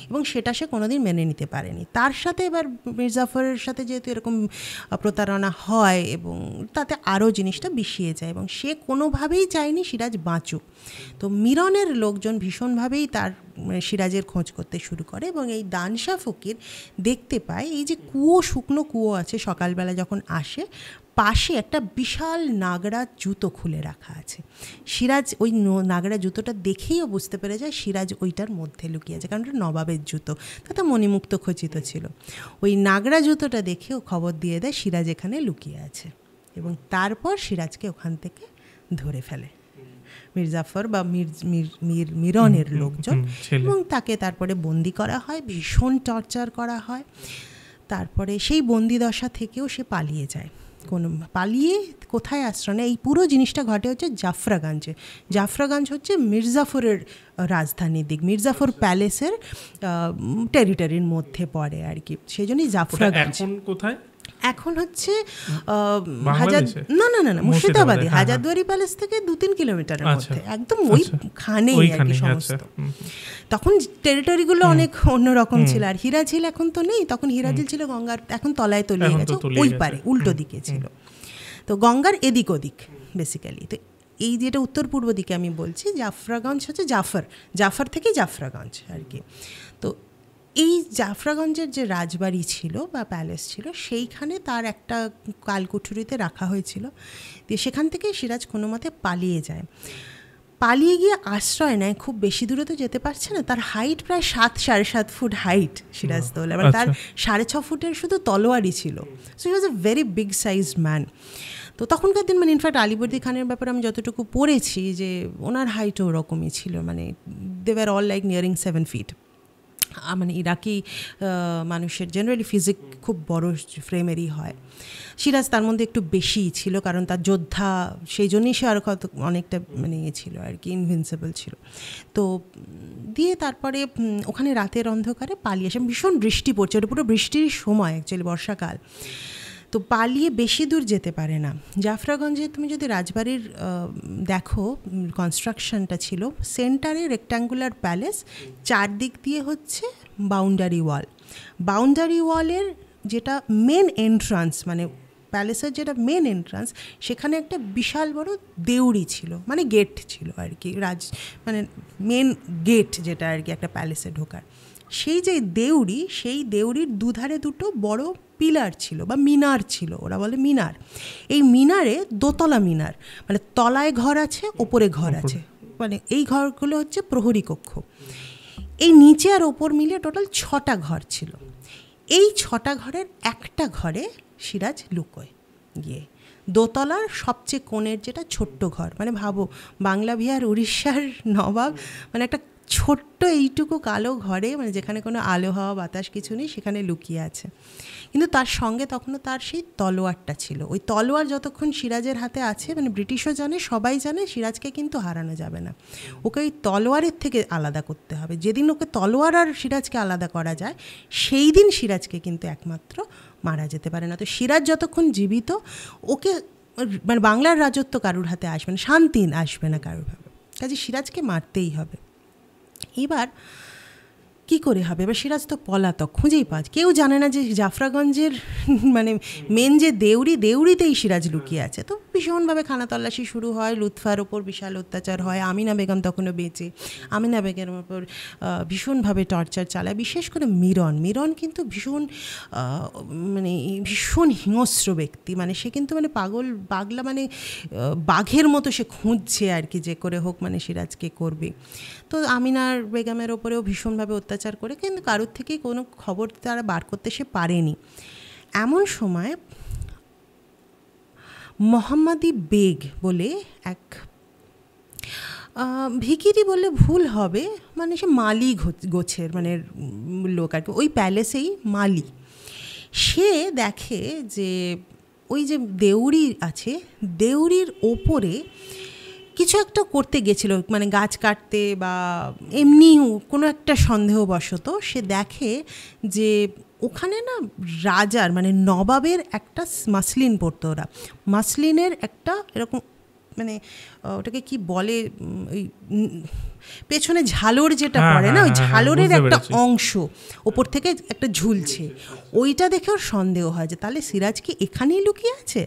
এবং সেটা সে কোনোদিন মেনে নিতে পারেনি। তার সাথে এবার মির্জাফরের সাথে যেহেতু এরকম প্রতারণা হয়, এবং তাতে আরও জিনিসটা বিষিয়ে যায়, এবং সে কোনোভাবেই চায়নি সিরাজ বাঁচুক। তো মিরনের লোকজন ভীষণভাবেই তার সিরাজের খোঁজ করতে শুরু করে, এবং এই দানশা ফকির দেখতে পায় এই যে শুকনো কুয়ো আছে, সকালবেলা যখন আসে পাশে একটা বিশাল নাগরা জুতো খুলে রাখা আছে। সিরাজ ওই নাগরা জুতোটা দেখেইও বুঝতে পেরে যায় সিরাজ ওইটার মধ্যে লুকিয়ে আছে, কারণ ওটা নবাবের জুতো, তাতে মণিমুক্ত খচিত ছিল। ওই নাগরা জুতোটা দেখেও খবর দিয়ে দেয় সিরাজ এখানে লুকিয়ে আছে, এবং তারপর সিরাজকে ওখান থেকে ধরে ফেলে মির্জাফর বা মিরনের লোকজন, এবং তাকে তারপরে বন্দি করা হয়, ভীষণ টর্চার করা হয়। তারপরে সেই বন্দিদশা থেকেও সে পালিয়ে যায়। পালিয়ে কোথায় আশ্রয় নেয়, এই পুরো জিনিসটা ঘটে হচ্ছে জাফরাগঞ্জ হচ্ছে মির্জাফরের রাজধানীর দিক, মির্জাফর প্যালেসের টেরিটরির মধ্যে পড়ে আর কি, সেই জন্যই জাফরাগঞ্জ। কোথায় এখন হচ্ছে না মুর্শিদাবাদে, হাজারদুয়ারি প্যালেস থেকে 2-3 কিলোমিটারের মধ্যে, একদম ওইখানেই আর কি সমস্ত। তখন টেরিটরিগুলো অনেক অন্যরকম ছিল, আর হিরাঝিল এখন তো নেই, তখন হিরাঝিল ছিল গঙ্গার এখন তলায় তলিয়ে গেছে, ওই পারে উল্টো দিকে ছিল, তো গঙ্গার এদিক ওদিক বেসিক্যালি। তো এই যেটা উত্তর পূর্ব দিকে আমি বলছি, জাফরাগঞ্জ হচ্ছে জাফর থেকে জাফরাগঞ্জ আর কি। তো এই জাফরাগঞ্জের যে রাজবাড়ি ছিল বা প্যালেস ছিল, সেইখানে তার একটা কালকুঠুরিতে রাখা হয়েছিল। দিয়ে সেখান থেকে সিরাজ কোনো মতে পালিয়ে যায়, পালিয়ে গিয়ে আশ্রয় নেয়। খুব বেশি দূরে তো যেতে পারছে না, তার হাইট প্রায় 7-7.5 ফুট হাইট সিরাজদৌল্লা, এবার তার 6.5 ফুটের শুধু তলোয়ারই ছিল। So he was a very big size man. তো তখনকার দিন মানে ইনফ্যাক্ট আলিবর্দি খানের ব্যাপারে আমি যতটুকু পড়েছি যে ওনার হাইটও ওরকমই ছিল, মানে they were all like nearing 7 feet. মানে ইরাকি মানুষের জেনারেলি ফিজিক খুব বড় ফ্রেমেরই হয়, সিরাজ তার মধ্যে একটু বেশিই ছিল, কারণ তার যোদ্ধা, সেই জন্যই সে আরও অনেকটা মানে ইয়ে ছিল আর কি, ইনভিনসিবল ছিল। তো দিয়ে তারপরে ওখানে রাতের অন্ধকারে পালিয়ে আসে, ভীষণ বৃষ্টি পড়ছে, ওটা পুরো বৃষ্টির সময় অ্যাকচুয়ালি, বর্ষাকাল। তো পালিয়ে বেশি দূর যেতে পারে না। জাফরাগঞ্জে তুমি যদি রাজবাড়ির দেখো কনস্ট্রাকশনটা ছিল, সেন্টারে রেক্ট্যাঙ্গুলার প্যালেস, চারদিক দিয়ে হচ্ছে বাউন্ডারি ওয়ালের যেটা মেন এন্ট্রান্স, মানে প্যালেসের যেটা মেন এন্ট্রান্স, সেখানে একটা বিশাল বড় দেউড়ি ছিল, মানে গেট ছিল আর কি, মানে মেন গেট যেটা আর কি একটা প্যালেসে ঢোকার। সেই যে দেউড়ি, সেই দেউড়ির দুধারে দুটো বড় পিলার ছিল বা মিনার ছিল, ওরা বলে মিনার। এই মিনারে দোতলা মিনার, মানে তলায় ঘর আছে, ওপরে ঘর আছে, মানে এই ঘরগুলো হচ্ছে প্রহরী কক্ষ। এই নিচে আর ওপর মিলে টোটাল 6টা ঘর ছিল। এই 6টা ঘরের একটা ঘরে সিরাজ লুকোয় গিয়ে, দোতলার সবচেয়ে কোণের যেটা ছোট্ট ঘর, মানে ভাবো বাংলা বিহার উড়িষ্যার নবাব, মানে একটা ছোট্ট এইটুকু কালো ঘরে, মানে যেখানে কোনো আলো হাওয়া বাতাস কিছু নেই, সেখানে লুকিয়ে আছে। কিন্তু তার সঙ্গে তখনও তার সেই তলোয়ারটা ছিল। ওই তলোয়ার যতক্ষণ সিরাজের হাতে আছে, মানে ব্রিটিশও জানে, সবাই জানে, সিরাজকে কিন্তু হারানো যাবে না। ওকে ওই তলোয়ারের থেকে আলাদা করতে হবে। যেদিন ওকে তলোয়ার আর সিরাজকে আলাদা করা যায়, সেই দিন সিরাজকে কিন্তু একমাত্র মারা যেতে পারে না। তো সিরাজ যতক্ষণ জীবিত, ওকে মানে বাংলার রাজত্ব কারুর হাতে আসবে না, শান্তি আসবে না কারোরভাবে, কাজে সিরাজকে মারতেই হবে। এবার কী করে হবে? এবার সিরাজ তো পলাতক, খুঁজেই পাওয়া, কেউ জানে না যে জাফরাগঞ্জের মানে মেন যে দেউরিতেই সিরাজ লুকিয়ে আছে। তো ভীষণভাবে খানা তল্লাশি শুরু হয়, লুৎফার ওপর বিশাল অত্যাচার হয়, আমিনা বেগম তখনও বেঁচে, আমিনা বেগমের ওপর ভীষণভাবে টর্চার চালায়। বিশেষ করে মিরন কিন্তু ভীষণ হিংস্র ব্যক্তি, মানে সে কিন্তু মানে পাগলা, মানে বাঘের মতো সে খুঁজছে আর কি, যে করে হোক মানে সিরাজকে করবে। তো আমিনার বেগমের ওপরেও ভীষণভাবে অত্যাচার করে, কিন্তু কারোর থেকেই কোনো খবর তারা বার করতে সে পারেনি। এমন সময় মোহাম্মদী বেগ বলে এক ভিখিরি বললে ভুল হবে, মানে সে মালি গোছের মানে লোক আর কি, ওই প্যালেসেই মালি। সে দেখে যে ওই যে দেউরি আছে, দেউরির ওপরে কিছু একটা করতে গেছিল, মানে গাছ কাটতে বা এমনি কোনো একটা সন্দেহবশত সে দেখে যে ওখানে না রাজার মানে নবাবের একটা মাসলিন পরতো, ওরা মাসলিনের একটা এরকম মানে ওটাকে কি বলে, ওই পেছনে ঝালর যেটা পড়ে না, ওই ঝালরের একটা অংশ ওপর থেকে একটা ঝুলছে। ওইটা দেখে ওর সন্দেহ হয় যে তাহলে সিরাজ কি এখানেই লুকিয়ে আছে।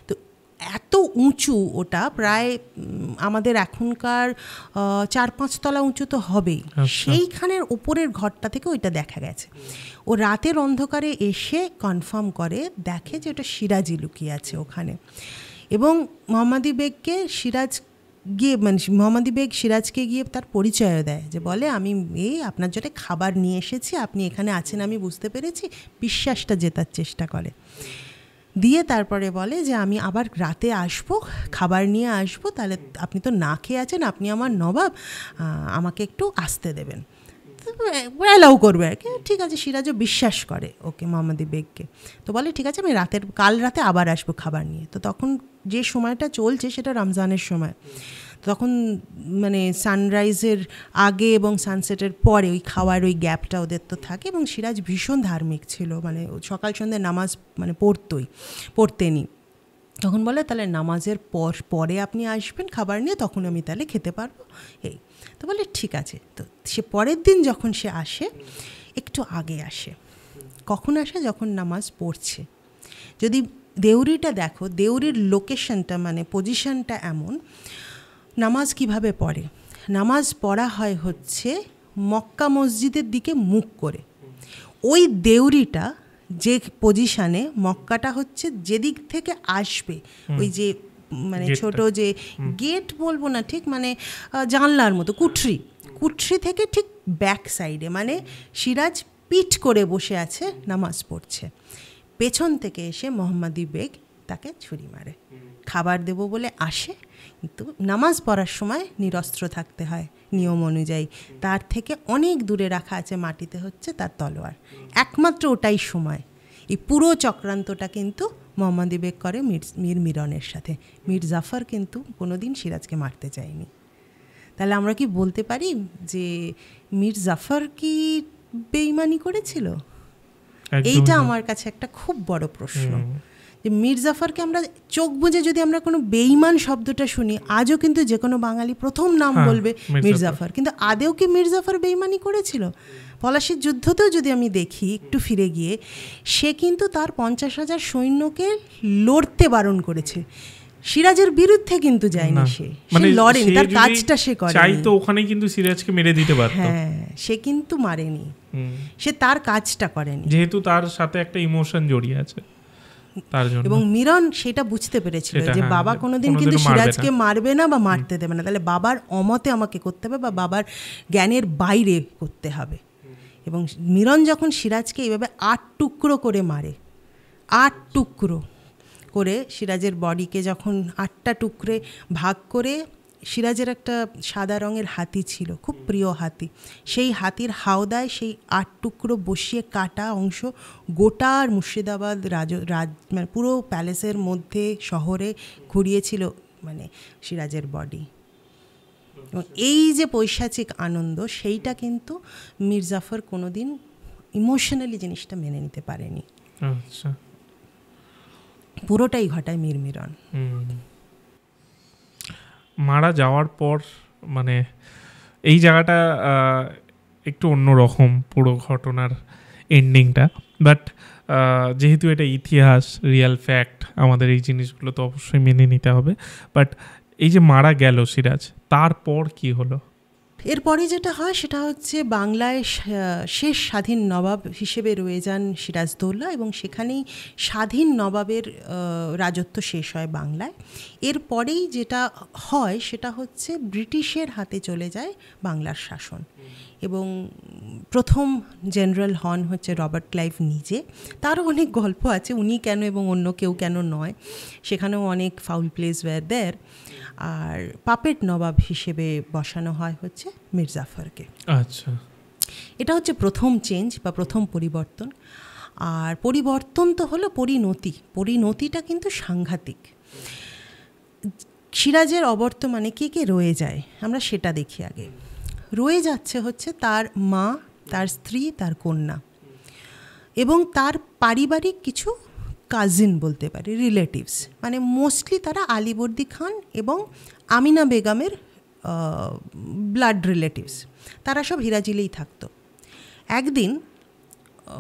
তো এত উঁচু ওটা, প্রায় আমাদের এখনকার 4-5 তলা উঁচু তো হবেই। সেইখানের ওপরের ঘরটা থেকে ওইটা দেখা গেছে। ও রাতের অন্ধকারে এসে কনফার্ম করে, দেখে যে ওটা সিরাজই লুকিয়ে আছে ওখানে। এবং মোহাম্মদী বেগকে সিরাজ গিয়ে মানে মোহাম্মদী বেগ সিরাজকে গিয়ে তার পরিচয় দেয়, যে বলে আমি আপনার জন্য খাবার নিয়ে এসেছি, আপনি এখানে আছেন আমি বুঝতে পেরেছি। বিশ্বাসটা জেতার চেষ্টা করে, দিয়ে তারপরে বলে যে আমি আবার রাতে আসবো, খাবার নিয়ে আসবো, তাহলে আপনি তো না খেয়ে আছেন, আপনি আমার নবাব, আমাকে একটু আসতে দেবেন। অ্যালাউ করবে আর কি। ঠিক আছে, সিরাজও বিশ্বাস করে ওকে, মোহাম্মদী বেগকে। তো বলে ঠিক আছে, আমি কাল রাতে আবার আসবো খাবার নিয়ে। তো তখন যে সময়টা চলছে সেটা রমজানের সময়, তখন মানে সানরাইজের আগে এবং সানসেটের পরে ওই খাওয়ার ওই গ্যাপটা ওদের তো থাকে। এবং সিরাজ ভীষণ ধার্মিক ছিল, মানে সকাল সন্ধ্যে নামাজ মানে পড়তেনি। তখন বলে তাহলে নামাজের পরে আপনি আসবেন খাবার নিয়ে, তখন আমি তাহলে খেতে পারবো। এই তো বলে ঠিক আছে। তো সে পরের দিন যখন সে আসে, একটু আগে আসে। কখন আসে? যখন নামাজ পড়ছে। যদি দেউরিটা দেখো, দেউরির লোকেশনটা মানে পজিশনটা এমন, নামাজ কিভাবে পড়ে? নামাজ পড়া হয় হচ্ছে মক্কা মসজিদের দিকে মুখ করে। ওই দেউরিটা যে পজিশানে, মক্কাটা হচ্ছে যেদিক থেকে আসবে, ওই যে মানে ছোট যে গেট বলবো না ঠিক, মানে জানলার মতো কুঠরি থেকে ঠিক ব্যাক সাইডে, মানে সিরাজ পিঠ করে বসে আছে, নামাজ পড়ছে। পেছন থেকে এসে মোহাম্মদী বেগ তাকে ছুরি মারে। খাবার দেব বলে আসে, কিন্তু নামাজ পড়ার সময় নিরস্ত্র থাকতে হয় নিয়ম অনুযায়ী। তার থেকে অনেক দূরে রাখা আছে মাটিতে হচ্ছে তার তলোয়ার, একমাত্র ওটাই সময়। এই পুরো চক্রান্তটা কিন্তু মোহাম্মদী বেগ করে মিরনের সাথে। মীর জাফর কিন্তু কোনোদিন সিরাজকে মারতে চায়নি। তাহলে আমরা কি বলতে পারি যে মীর জাফর কি বেঈমানি করেছিল? এইটা আমার কাছে একটা খুব বড় প্রশ্ন, যে মীর জাফরকে আমরা চোখ বুজে যদি আমরা কোনো বেঈমান শব্দটা শুনি, আজও কিন্তু যে কোনো বাঙালি প্রথম নাম বলবে মীর জাফর। কিন্তু আদেও কি মীর জাফর বেঈমানি করেছিল? পলাশির যুদ্ধতেও যদি আমি দেখি একটু ফিরে গিয়ে, সে কিন্তু তার 50,000 সৈন্যকে লড়তে বারণ করেছে। সিরাজের বিরুদ্ধে কিন্তু যায়নি, সে লড়েনি, তার কাজটা সে করে। চাইতো ওখানে কিন্তু সিরাজকে মেরে দিতে পারত। হ্যাঁ, সে কিন্তু মারেনি, সে তার কাজটা করেনি, যেহেতু তার সাথে একটা ইমোশন জড়িয়ে আছে তার জন্য। এবং মিরন সেটা বুঝতে পেরেছিল যে বাবা কোনোদিন কিন্তু সিরাজকে মারবে না বা মারতে দেবে না, তাহলে বাবার অমতে আমাকে করতে হবে বা বাবার জ্ঞানের বাইরে করতে হবে। এবং মিরন যখন সিরাজকে এইভাবে 8 টুকরো করে মারে, 8 টুকরো করে সিরাজের বডিকে যখন 8টা টুকরে ভাগ করে সিরাজের একটা সাদা রঙের হাতি ছিল, খুব প্রিয় হাতি। সেই হাতির হাওদায় সেই 8 টুকরো বসিয়ে কাটা অংশ গোটা মুর্শিদাবাদ মানে পুরো প্যালেসের মধ্যে শহরে ঘুরিয়েছিল মানে সিরাজের বডি। এবং এই যে পৈশাচিক আনন্দ, সেইটা কিন্তু মীর জাফর কোনোদিন ইমোশনালি জিনিসটা মেনে নিতে পারেনি। আচ্ছা, পুরোটাই ঘটায় মীর মিরন। মারা যাওয়ার পর মানে এই জায়গাটা একটু অন্যরকম পুরো ঘটনার এন্ডিংটা, বাট যেহেতু এটা ইতিহাস, রিয়েল ফ্যাক্ট, আমাদের এই জিনিসগুলো তো অবশ্যই মেনে নিতে হবে। বাট এই যে মারা গেল সিরাজ, তারপর কি হলো? এরপরে যেটা হয় সেটা হচ্ছে বাংলায় শেষ স্বাধীন নবাব হিসেবে রয়ে যান সিরাজদৌল্লা, এবং সেখানেই স্বাধীন নবাবের রাজত্ব শেষ হয় বাংলায়। এরপরেই যেটা হয় সেটা হচ্ছে ব্রিটিশের হাতে চলে যায় বাংলার শাসন, এবং প্রথম জেনারেল হন হচ্ছে রবার্ট ক্লাইভ নিজে। তারও অনেক গল্প আছে, উনি কেন এবং অন্য কেউ কেন নয়, সেখানেও অনেক ফাউল প্লেস ওয়্যার দেয়ার। আর পাপেট নবাব হিসেবে বসানো হয় হচ্ছে মীর জাফরকে। আচ্ছা, এটা হচ্ছে প্রথম চেঞ্জ বা প্রথম পরিবর্তন। আর পরিবর্তন তো হলো পরিণতিটা কিন্তু সাংঘাতিক। সিরাজের অবর্তমানে কে কে রয়ে যায় আমরা সেটা দেখি আগে। রয়ে যাচ্ছে হচ্ছে তার মা, তার স্ত্রী, তার কন্যা, এবং তার পারিবারিক কিছু কাজিন বলতে পারি, রিলেটিভস। মানে মোস্টলি তারা আলীবর্দী খান এবং আমিনা বেগমের ব্লাড রিলেটিভস, তারা সব হিরাজিলেই থাকতো। একদিন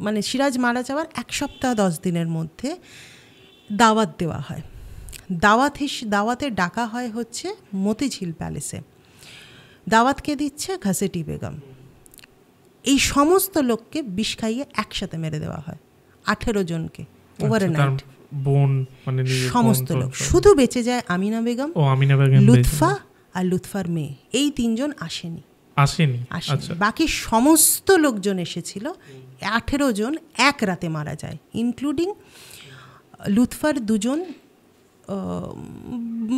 মানে সিরাজ মারা যাওয়ার 1 সপ্তাহ 10 দিনের মধ্যে দাওয়াত দেওয়া হয়। দাওয়াতে ডাকা হয় হচ্ছে মতিঝিল প্যালেসে। দাওয়াতকে দিচ্ছে ঘাসেটি বেগম। এই সমস্ত লোককে বিষ খাইয়ে একসাথে মেরে দেওয়া হয়, 18 জনকে ওভারনাইট। সমস্ত লোক, শুধু বেঁচে যায় আমিনা বেগম, লুৎফা আর লুৎফার মেয়ে। এই 3 জন আসেনি। বাকি সমস্ত লোকজন এসেছিল। 18 জন এক রাতে মারা যায়, ইনক্লুডিং লুৎফার 2 জন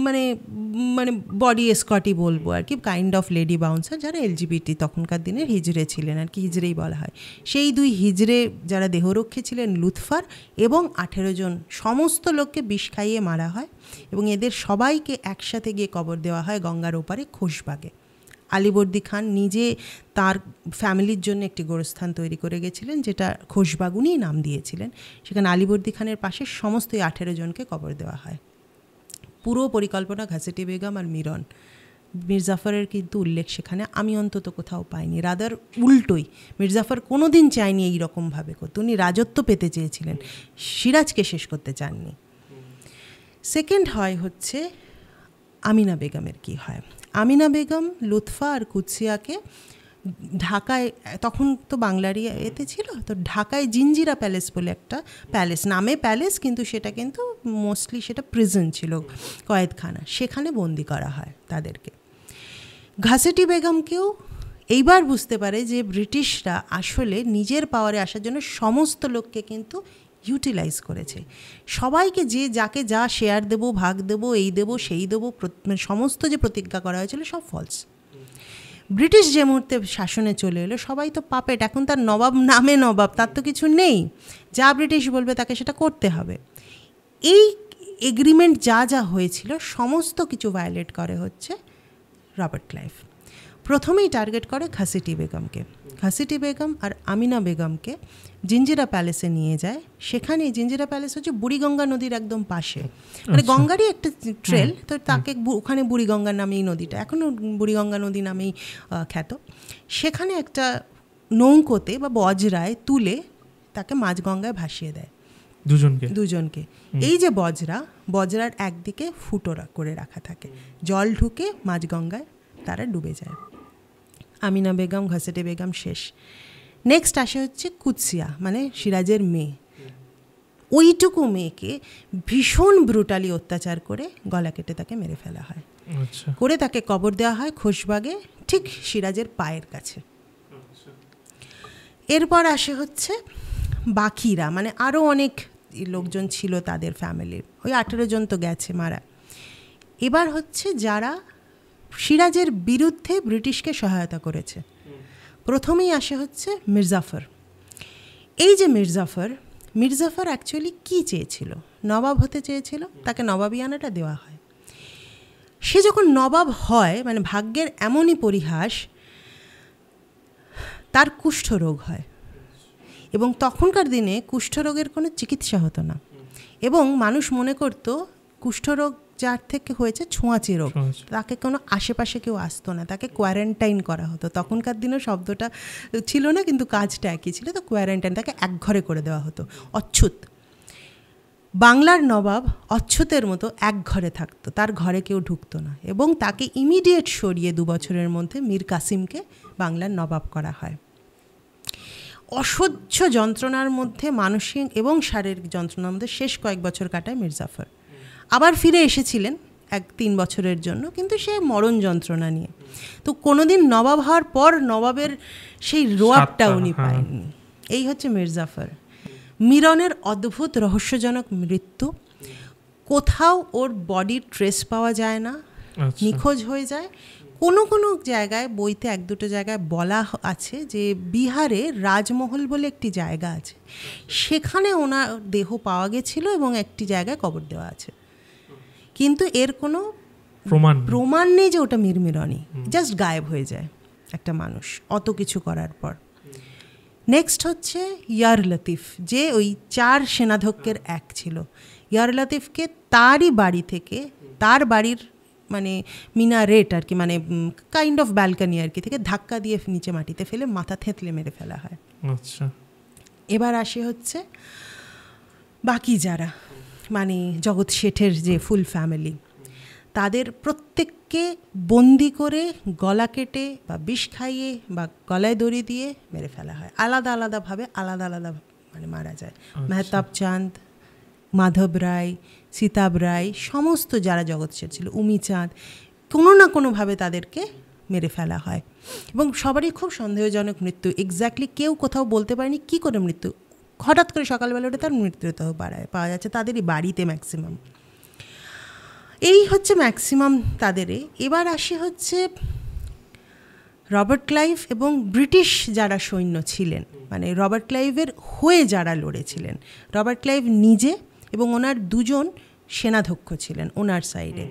মানে মানে বডি এসকর্টই বলবো আর কি, কাইন্ড অফ লেডি বাউন্সার, যারা এলজিবিটি তখনকার দিনের হিজড়ে ছিলেন আর কি, হিজড়েই বলা হয়। সেই 2 হিজড়ে যারা দেহরক্ষী ছিলেন লুৎফার, এবং 18 জন সমস্ত লোককে বিষ খাইয়ে মারা হয়, এবং এদের সবাইকে একসাথে গিয়ে কবর দেওয়া হয় গঙ্গার ওপারে খোশবাগে। আলীবর্দী খান নিজে তার ফ্যামিলির জন্য একটি গোরস্থান তৈরি করে গেছিলেন, যেটা খোশবাগ উনিই নাম দিয়েছিলেন। সেখানে আলীবর্দী খানের পাশে সমস্ত 18 জনকে কবর দেওয়া হয়। পুরো পরিকল্পনা ঘাসেটি বেগম আর মিরন। মীর জাফরের কিন্তু উল্লেখ সেখানে আমি অন্তত কোথাও পাইনি। রাদার উল্টোই, মীর জাফর কোনো দিন চায়নি এইরকমভাবে করতে। উনি রাজত্ব পেতে চেয়েছিলেন, সিরাজকে শেষ করতে চাননি। সেকেন্ড হয় হচ্ছে আমিনা বেগমের কি হয়। আমিনা বেগম লুৎফা আর কুৎসিয়াকে ঢাকায়, তখন তো বাংলারই এতে ছিল, তো ঢাকায় জিঞ্জিরা প্যালেস বলে একটা প্যালেস, নামে প্যালেস কিন্তু সেটা কিন্তু মোস্টলি সেটা প্রিজন ছিল, কয়েদখানা, সেখানে বন্দি করা হয় তাদেরকে। ঘাসেটি বেগমকেও এইবার বুঝতে পারে যে ব্রিটিশরা আসলে নিজের পাওয়ারে আসার জন্য সমস্ত লোককে কিন্তু ইউটিলাইজ করেছে। সবাইকে যে যাকে যা শেয়ার দেবো, ভাগ দেবো, এই দেবো সেই দেবো, সমস্ত যে প্রতিজ্ঞা করা হয়েছিল সব ফলস। ব্রিটিশ যে মুহূর্তে শাসনে চলে এলো, সবাই তো পাপেট। এখন তার নবাব নামে নবাব, তার তো কিছু নেই, যা ব্রিটিশ বলবে তাকে সেটা করতে হবে। এই এগ্রিমেন্ট যা যা হয়েছিল সমস্ত কিছু ভায়োলেট করে হচ্ছে রবার্ট ক্লাইভ। প্রথমেই টার্গেট করে ঘাসেটি বেগমকে। ঘাসেটি বেগম আর আমিনা বেগমকে জিঞ্জিরা প্যালেসে নিয়ে যায়। সেখানে জিঞ্জিরা প্যালেস হচ্ছে বুড়িগঙ্গা নদীর একদম পাশে, মানে গঙ্গারই একটা ট্রেল, তো তাকে ওখানে বুড়িগঙ্গা নামেই নদীটা, এখনও বুড়িগঙ্গা নদী নামেই খ্যাত। সেখানে একটা নৌকোতে বা বজরায় তুলে তাকে মাঝগঙ্গায় ভাসিয়ে দেয় দুজনকে। এই যে বজরার একদিকে ফুটো করে রাখা থাকে, জল ঢুকে মাঝগঙ্গায় তারা ডুবে যায়। আমিনা বেগম, ঘাসেটি বেগম শেষ। নেক্সট আসে হচ্ছে কুৎসিয়া, মানে সিরাজের মেয়ে। ওইটুকু মেয়েকে ভীষণ ব্রুটালি অত্যাচার করে গলা কেটে তাকে মেরে ফেলা হয়। করে তাকে কবর দেওয়া হয় খোশবাগে, ঠিক সিরাজের পায়ের কাছে। এরপর আসে হচ্ছে বাকিরা, মানে আরও অনেক লোকজন ছিল তাদের ফ্যামিলির, ওই 18 জন তো গেছে মারা। এবার হচ্ছে যারা সিরাজের বিরুদ্ধে ব্রিটিশকে সহায়তা করেছে। প্রথমেই আসে হচ্ছে মির্জাফর। এই যে মির্জাফর অ্যাকচুয়ালি কী চেয়েছিল? নবাব হতে চেয়েছিল, তাকে নবাবিয়ানাটা দেওয়া হয়। সে যখন নবাব হয়, মানে ভাগ্যের এমনই পরিহাস, তার কুষ্ঠরোগ হয়। এবং তখনকার দিনে কুষ্ঠরোগের কোনো চিকিৎসা হতো না, এবং মানুষ মনে করতো কুষ্ঠরোগ যার থেকে হয়েছে ছোঁয়াচে রোগ, তাকে কোনো আশেপাশে কেউ আসতো না, তাকে কোয়ারেন্টাইন করা হতো। তখনকার দিনে শব্দটা ছিল না, কিন্তু কাজটা একই ছিল। তো কোয়ারেন্টাইন, তাকে একঘরে করে দেওয়া হতো, অচ্ছুত। বাংলার নবাব অচ্ছুতের মতো এক ঘরে থাকতো, তার ঘরে কেউ ঢুকতো না, এবং তাকে ইমিডিয়েট সরিয়ে 2 বছরের মধ্যে মীর কাসিমকে বাংলার নবাব করা হয়। অসহ্য যন্ত্রণার মধ্যে, মানসিক এবং শারীরিক যন্ত্রণার মধ্যে শেষ কয়েক বছর কাটায় মির্জাফর। আবার ফিরে এসেছিলেন 3 বছরের জন্য, কিন্তু সে মরণ যন্ত্রণা নিয়ে। তো কোনোদিন নবাব হওয়ার পর নবাবের সেই রোয়াবটা উনি পায়নি। এই হচ্ছে মির্জাফর। মিরনের অদ্ভুত রহস্যজনক মৃত্যু, কোথাও ওর বডির ট্রেস পাওয়া যায় না, নিখোঁজ হয়ে যায়। কোনো কোনো জায়গায়, বইতে 1-2 জায়গায় বলা আছে যে বিহারে রাজমহল বলে একটি জায়গা আছে, সেখানে ওনার দেহ পাওয়া গেছিল এবং একটি জায়গায় কবর দেওয়া আছে, কিন্তু এর কোনো প্রমাণ নেই যে ওটা মিরমিরনি। জাস্ট গায়েব হয়ে যায় একটা মানুষ অত কিছু করার পর। নেক্সট হচ্ছে ইয়ার লতিফ, যে ওই 4 সেনাধ্যক্ষের এক ছিল। ইয়ার লতিফকে তারই বাড়ি থেকে, তার বাড়ির মানে মিনারেট আর কি, মানে কাইন্ড অফ ব্যালকানি আর কি, থেকে ধাক্কা দিয়ে নিচে মাটিতে ফেলে মাথা থেঁতলে মেরে ফেলা হয়। আচ্ছা, এবার আসে হচ্ছে বাকি যারা, মানে জগৎ শেঠের যে ফুল ফ্যামিলি, তাদের প্রত্যেককে বন্দি করে গলা কেটে বা বিষ খাইয়ে বা গলায় দড়ি দিয়ে মেরে ফেলা হয়। আলাদা আলাদাভাবে আলাদা মানে মারা যায়। মেহতাব চাঁদ, মাধব রায়, সীতাব রায়, সমস্ত যারা জগৎ শেঠ ছিল, উমি চাঁদ, কোনো না কোনোভাবে তাদেরকে মেরে ফেলা হয়। এবং সবারই খুব সন্দেহজনক মৃত্যু। এক্স্যাক্টলি কেউ কোথাও বলতে পারেনি কী করে মৃত্যু। হঠাৎ করে সকালবেলা উঠে তার মৃত্যু পাওয়া যাচ্ছে তাদেরই বাড়িতে ম্যাক্সিমাম। এই হচ্ছে ম্যাক্সিমাম তাদেরই। এবার আসে হচ্ছে রবার্ট ক্লাইভ এবং ব্রিটিশ যারা সৈন্য ছিলেন, মানে রবার্ট ক্লাইভের হয়ে যারা লড়েছিলেন। রবার্ট ক্লাইভ নিজে এবং ওনার 2 সেনাধ্যক্ষ ছিলেন ওনার সাইডে,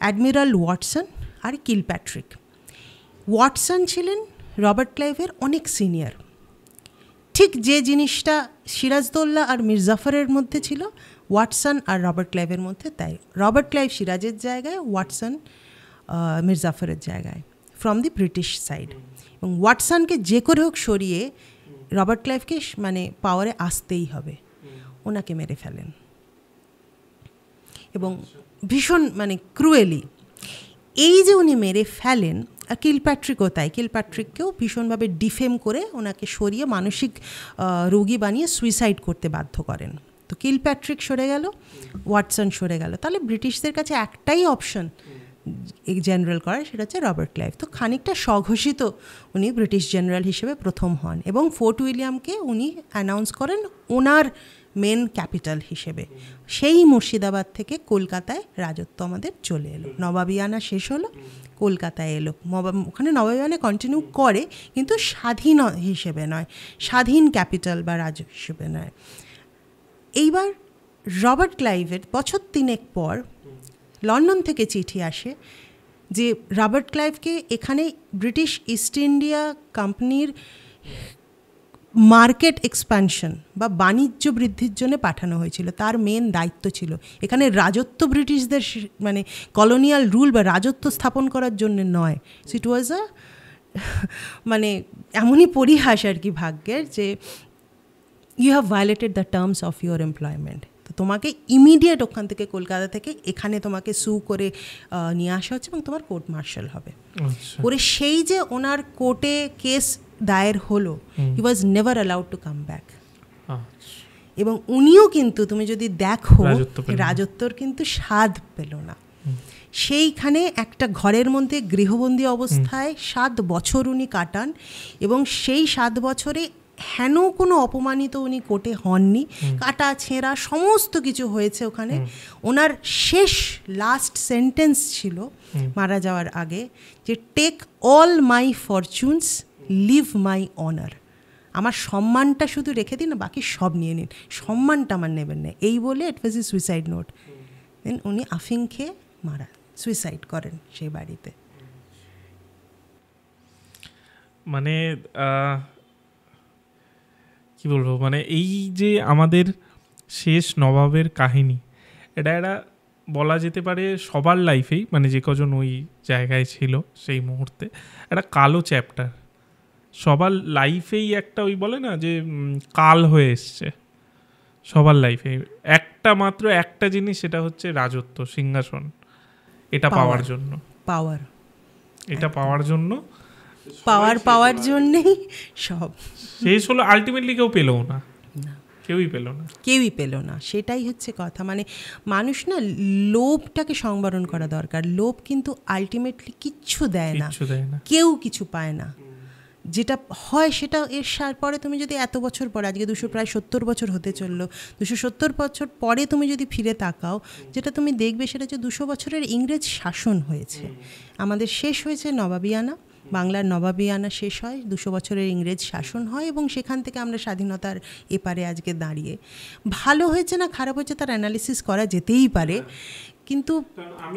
অ্যাডমিরাল ওয়াটসন আর কিলপ্যাট্রিক। ওয়াটসন ছিলেন রবার্ট ক্লাইভের অনেক সিনিয়র। ঠিক যে জিনিসটা সিরাজদৌল্লা আর মির্জাফরের মধ্যে ছিল, ওয়াটসন আর রবার্ট ক্লাইভের মধ্যে তাই। রবার্ট ক্লাইভ সিরাজের জায়গায়, ওয়াটসন মির্জাফরের জায়গায়, ফ্রম দি ব্রিটিশ সাইড। এবং ওয়াটসনকে যে করে হোক সরিয়ে রবার্ট ক্লাইভকে মানে পাওয়ারে আসতেই হবে, ওনাকে মেরে ফেলেন। এবং ভীষণ মানে ক্রুয়েলি এই যে উনি মেরে ফেলেন। আর কিলপ্যাট্রিকও তাই, কিলপ্যাট্রিককেও ভীষণভাবে ডিফেম করে ওনাকে সরিয়ে মানসিক রোগী বানিয়ে সুইসাইড করতে বাধ্য করেন। তো কিলপ্যাট্রিক সরে গেল, ওয়াটসন সরে গেল। তাহলে ব্রিটিশদের কাছে একটাই অপশন জেনারেল করার, সেটা হচ্ছে রবার্ট ক্লাইভ। তো খানিকটা স্বঘোষিত উনি ব্রিটিশ জেনারেল হিসেবে প্রথম হন, এবং ফোর্ট উইলিয়ামকে উনি অ্যানাউন্স করেন ওনার মেন ক্যাপিটাল হিসেবে। সেই মুর্শিদাবাদ থেকে কলকাতায় রাজত্ব আমাদের চলে এলো। নবাবিয়ানা শেষ হলো, কলকাতায় এলো। ওখানে নবাবিয়ানা কন্টিনিউ করে, কিন্তু স্বাধীন হিসেবে নয়, স্বাধীন ক্যাপিটাল বা রাজ্য হিসেবে নয়। এইবার রবার্ট ক্লাইভের বছর 3 পর লন্ডন থেকে চিঠি আসে যে রবার্ট ক্লাইভকে এখানে ব্রিটিশ ইস্ট ইন্ডিয়া কোম্পানির মার্কেট এক্সপ্যানশন বা বাণিজ্য বৃদ্ধির জন্য পাঠানো হয়েছিল। তার মেন দায়িত্ব ছিল এখানে রাজত্ব, ব্রিটিশদের মানে কলোনিয়াল রুল বা রাজত্ব স্থাপন করার জন্য নয়। সো ইট ওয়াজ মানে এমনই পরিহাস আর কি ভাগ্যের, যে you have violated the terms of your employment. তো তোমাকে ইমিডিয়েট ওখান থেকে, কলকাতা থেকে এখানে তোমাকে সু করে নিয়ে আসা হচ্ছে এবং তোমার কোর্ট মার্শাল হবে। ওরে সেই যে ওনার কোর্টে কেস দায়ের হলো, he was never allowed to come back. এবং উনিও কিন্তু তুমি যদি দেখো রাজত্বর কিন্তু স্বাদ পেল না। সেইখানে একটা ঘরের মধ্যে গৃহবন্দী অবস্থায় 7 বছর উনি কাটান, এবং সেই 7 বছরে হেন কোনো অপমানিত উনি কোর্টে হননি, কাটা ছেঁড়া সমস্ত কিছু হয়েছে ওখানে। ওনার শেষ লাস্ট সেন্টেন্স ছিল মারা যাওয়ার আগে যে take all my fortunes, leave my honour. আমার সম্মানটা শুধু রেখে দিন, বাকি সব নিয়ে নিন, সম্মানটা আমার নেবেন না, এই বলে ইট ওয়াজ এ সুইসাইড নোট। দেন উনি আফিং খেয়ে সুইসাইড করেন সেই বাড়িতে। মানে কি বলবো, মানে এই যে আমাদের শেষ নবাবের কাহিনী, এটা বলা যেতে পারে সবার লাইফেই, মানে যে কজন ওই জায়গায় ছিল সেই মুহূর্তে, একটা কালো চ্যাপ্টার সবার লাইফেই, একটা ওই বলে না যে কাল হয়ে এসছে সবার লাইফে। মাত্র একটা জিনিস, সেটা হচ্ছে রাজত্ব, সিংহাসন, এটা পাওয়ার জন্য, পাওয়ার জন্যই সব শেষ হলো। আলটিমেটলি কেউ পেলও না, কেউই পেল না। সেটাই হচ্ছে কথা। মানে মানুষ না লোভটাকে সংবরণ করা দরকার। লোভ কিন্তু আলটিমেটলি কিচ্ছু দেয় না, কেউ কিছু পায় না। যেটা হয় সেটা এর পরে তুমি যদি এত বছর পরে, আজকে 270 বছর হতে চললো, 270 বছর পরে তুমি যদি ফিরে তাকাও, যেটা তুমি দেখবে সেটা হচ্ছে 200 বছরের ইংরেজ শাসন হয়েছে। আমাদের শেষ হয়েছে নবাবিয়ানা, বাংলার নবাবিয়ানা শেষ হয়, 200 বছরের ইংরেজ শাসন হয়, এবং সেখান থেকে আমরা স্বাধীনতার এপারে আজকে দাঁড়িয়ে। ভালো হয়েছে না খারাপ হয়েছে তার অ্যানালিসিস করা যেতেই পারে, কিন্তু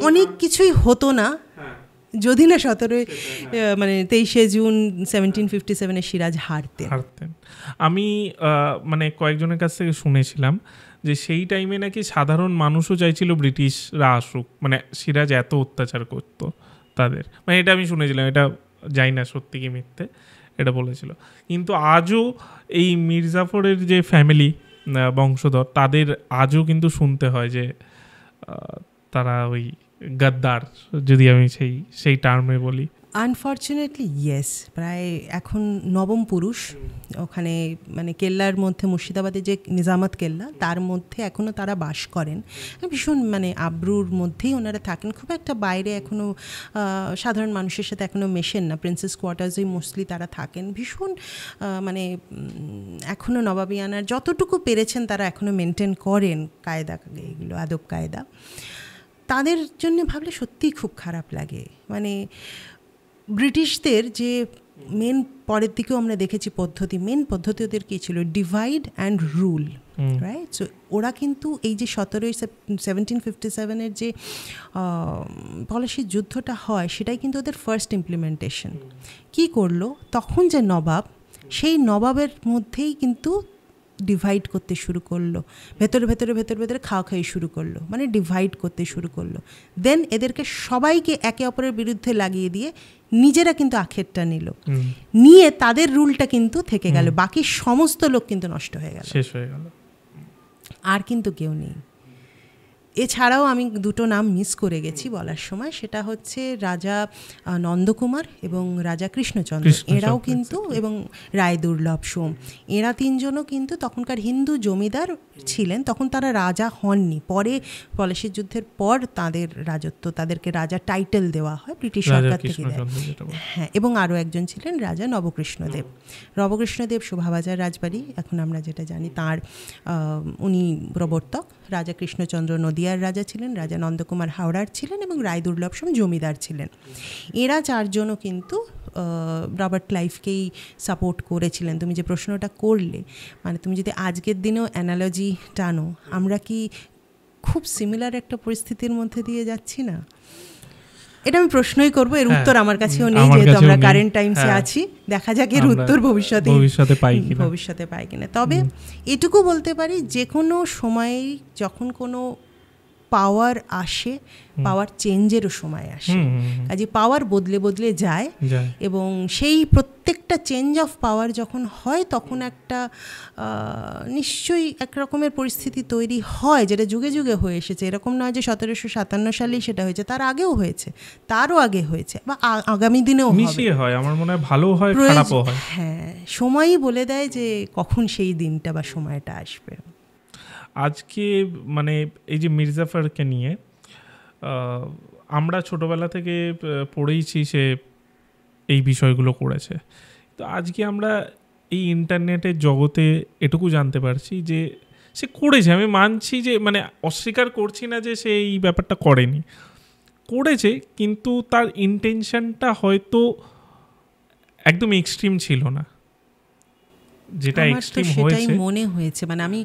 অনেক কিছুই হতো না যদি না 23শে জুন 1757 সিরাজ হারতেন। আমি মানে কয়েকজনের কাছ থেকে শুনেছিলাম যে সেই টাইমে নাকি সাধারণ মানুষও চাইছিল ব্রিটিশরা আসুক, মানে সিরাজ এত অত্যাচার করতো তাদের, মানে এটা আমি শুনেছিলাম, এটা জানি না সত্যি কি মিথ্যে, এটা বলেছিল। কিন্তু আজও এই মির্জাফরের যে ফ্যামিলি বংশধর, তাদের আজও কিন্তু শুনতে হয় যে তারা ওই গাদ্দার, যদি আমি সেই টার্মে বলি। আনফর্চুনেটলি ইয়েস, প্রায় এখন নবম পুরুষ ওখানে, মানে কেল্লার মধ্যে, মুর্শিদাবাদে যে নিজামত কেল্লা, তার মধ্যে এখনও তারা বাস করেন। ভীষণ মানে আব্রুর মধ্যেই ওনারা থাকেন, খুব একটা বাইরে এখনও সাধারণ মানুষের সাথে এখনও মেশেন না। প্রিন্সেস কোয়ার্টার্সেই মোস্টলি তারা থাকেন। ভীষণ মানে এখনও নবাবিয়ানার যতটুকু পেরেছেন তারা এখনও মেনটেন করেন কায়দা, এগুলো আদব কায়দা। তাদের জন্য ভাবলে সত্যিই খুব খারাপ লাগে। মানে ব্রিটিশদের যে মেন, পরের দিকেও আমরা দেখেছি মেন পদ্ধতি ওদের কী ছিল, divide and rule, right? So ওরা কিন্তু এই যে 1757 যে পলাশির যুদ্ধটা হয়, সেটাই কিন্তু ওদের ফার্স্ট ইমপ্লিমেন্টেশন। কী করলো তখন যে নবাব, সেই নবাবের মধ্যেই কিন্তু ডিভাইড করতে শুরু করলো, ভেতরে খাওয়াখাই শুরু করলো, মানে ডিভাইড করতে শুরু করলো। দেন এদেরকে সবাইকে একে অপরের বিরুদ্ধে লাগিয়ে দিয়ে নিজেরা কিন্তু আখেরটা নিয়ে তাদের রুলটা কিন্তু থেকে গেল, বাকি সমস্ত লোক কিন্তু নষ্ট হয়ে গেল, শেষ হয়ে গেল, আর কিন্তু কেউ নেই। এছাড়াও আমি দুটো নাম মিস করে গেছি বলার সময়, সেটা হচ্ছে রাজা নন্দকুমার এবং রাজা কৃষ্ণচন্দ্র, এরাও কিন্তু, এবং রায় দুর্লভ সোম, এরা তিনজনও কিন্তু তখনকার হিন্দু জমিদার ছিলেন। তখন তারা রাজা হননি, পরে পলাশির যুদ্ধের পর তাদের রাজত্ব, তাদেরকে রাজা টাইটেল দেওয়া হয় ব্রিটিশ সরকার থেকে। হ্যাঁ, এবং আরও একজন ছিলেন রাজা নবকৃষ্ণদেব শোভাবাজার রাজবাড়ি, এখন আমরা যেটা জানি, তাঁর উনি প্রবর্তক। রাজা কৃষ্ণচন্দ্র নদিয়ার রাজা ছিলেন, রাজা নন্দকুমার হাওড়ার ছিলেন, এবং রায় দুর্লভ সোম জমিদার ছিলেন। এরা চারজনও কিন্তু রবার্ট ক্লাইভকেই সাপোর্ট করেছিলেন। তুমি যে প্রশ্নটা করলে, মানে তুমি যদি আজকের দিনেও অ্যানালজি টানো, আমরা কি খুব সিমিলার একটা পরিস্থিতির মধ্যে দিয়ে যাচ্ছি না? এটা আমি প্রশ্নই করবো, এর উত্তর আমার কাছেও নেই, যেহেতু আমরা কারেন্ট টাইমসে আছি। দেখা যাক এর উত্তর ভবিষ্যতে পাই কিনা। তবে এটুকু বলতে পারি, যে কোনো সময়ে যখন কোনো পাওয়ার আসে, পাওয়ার চেঞ্জেরও সময় আসে, কাজে পাওয়ার বদলে যায়, এবং সেই প্রত্যেকটা চেঞ্জ অফ পাওয়ার যখন হয়, তখন একটা নিশ্চয়ই এক রকমের পরিস্থিতি তৈরি হয়, যেটা যুগে যুগে হয়ে এসেছে। এরকম নয় যে 1757 সালেই সেটা হয়েছে, তার আগেও হয়েছে, তারও আগে হয়েছে, বা আগামী দিনেও হয়। আমার মনে হয় ভালো হয়, খারাপও হয়। হ্যাঁ, সময়ই বলে দেয় যে কখন সেই দিনটা বা সময়টা আসবে। আজকে মানে এই যে মির্জাফরকে নিয়ে আমরা ছোটবেলা থেকে পড়েইছি, সে এই বিষয়গুলো করেছে। তো আজকে আমরা এই ইন্টারনেটের জগতে এটুকু জানতে পারছি যে সে করেছে, আমি মানছি যে মানে অস্বীকার করছি না যে সে এই ব্যাপারটা করেনি, করেছে, কিন্তু তার ইন্টেনশনটা হয়তো একদম এক্সট্রিম ছিল না, যেটা এক্সট্রিম হয়েছে। সেটাই মনে হয়েছে। মানে আমি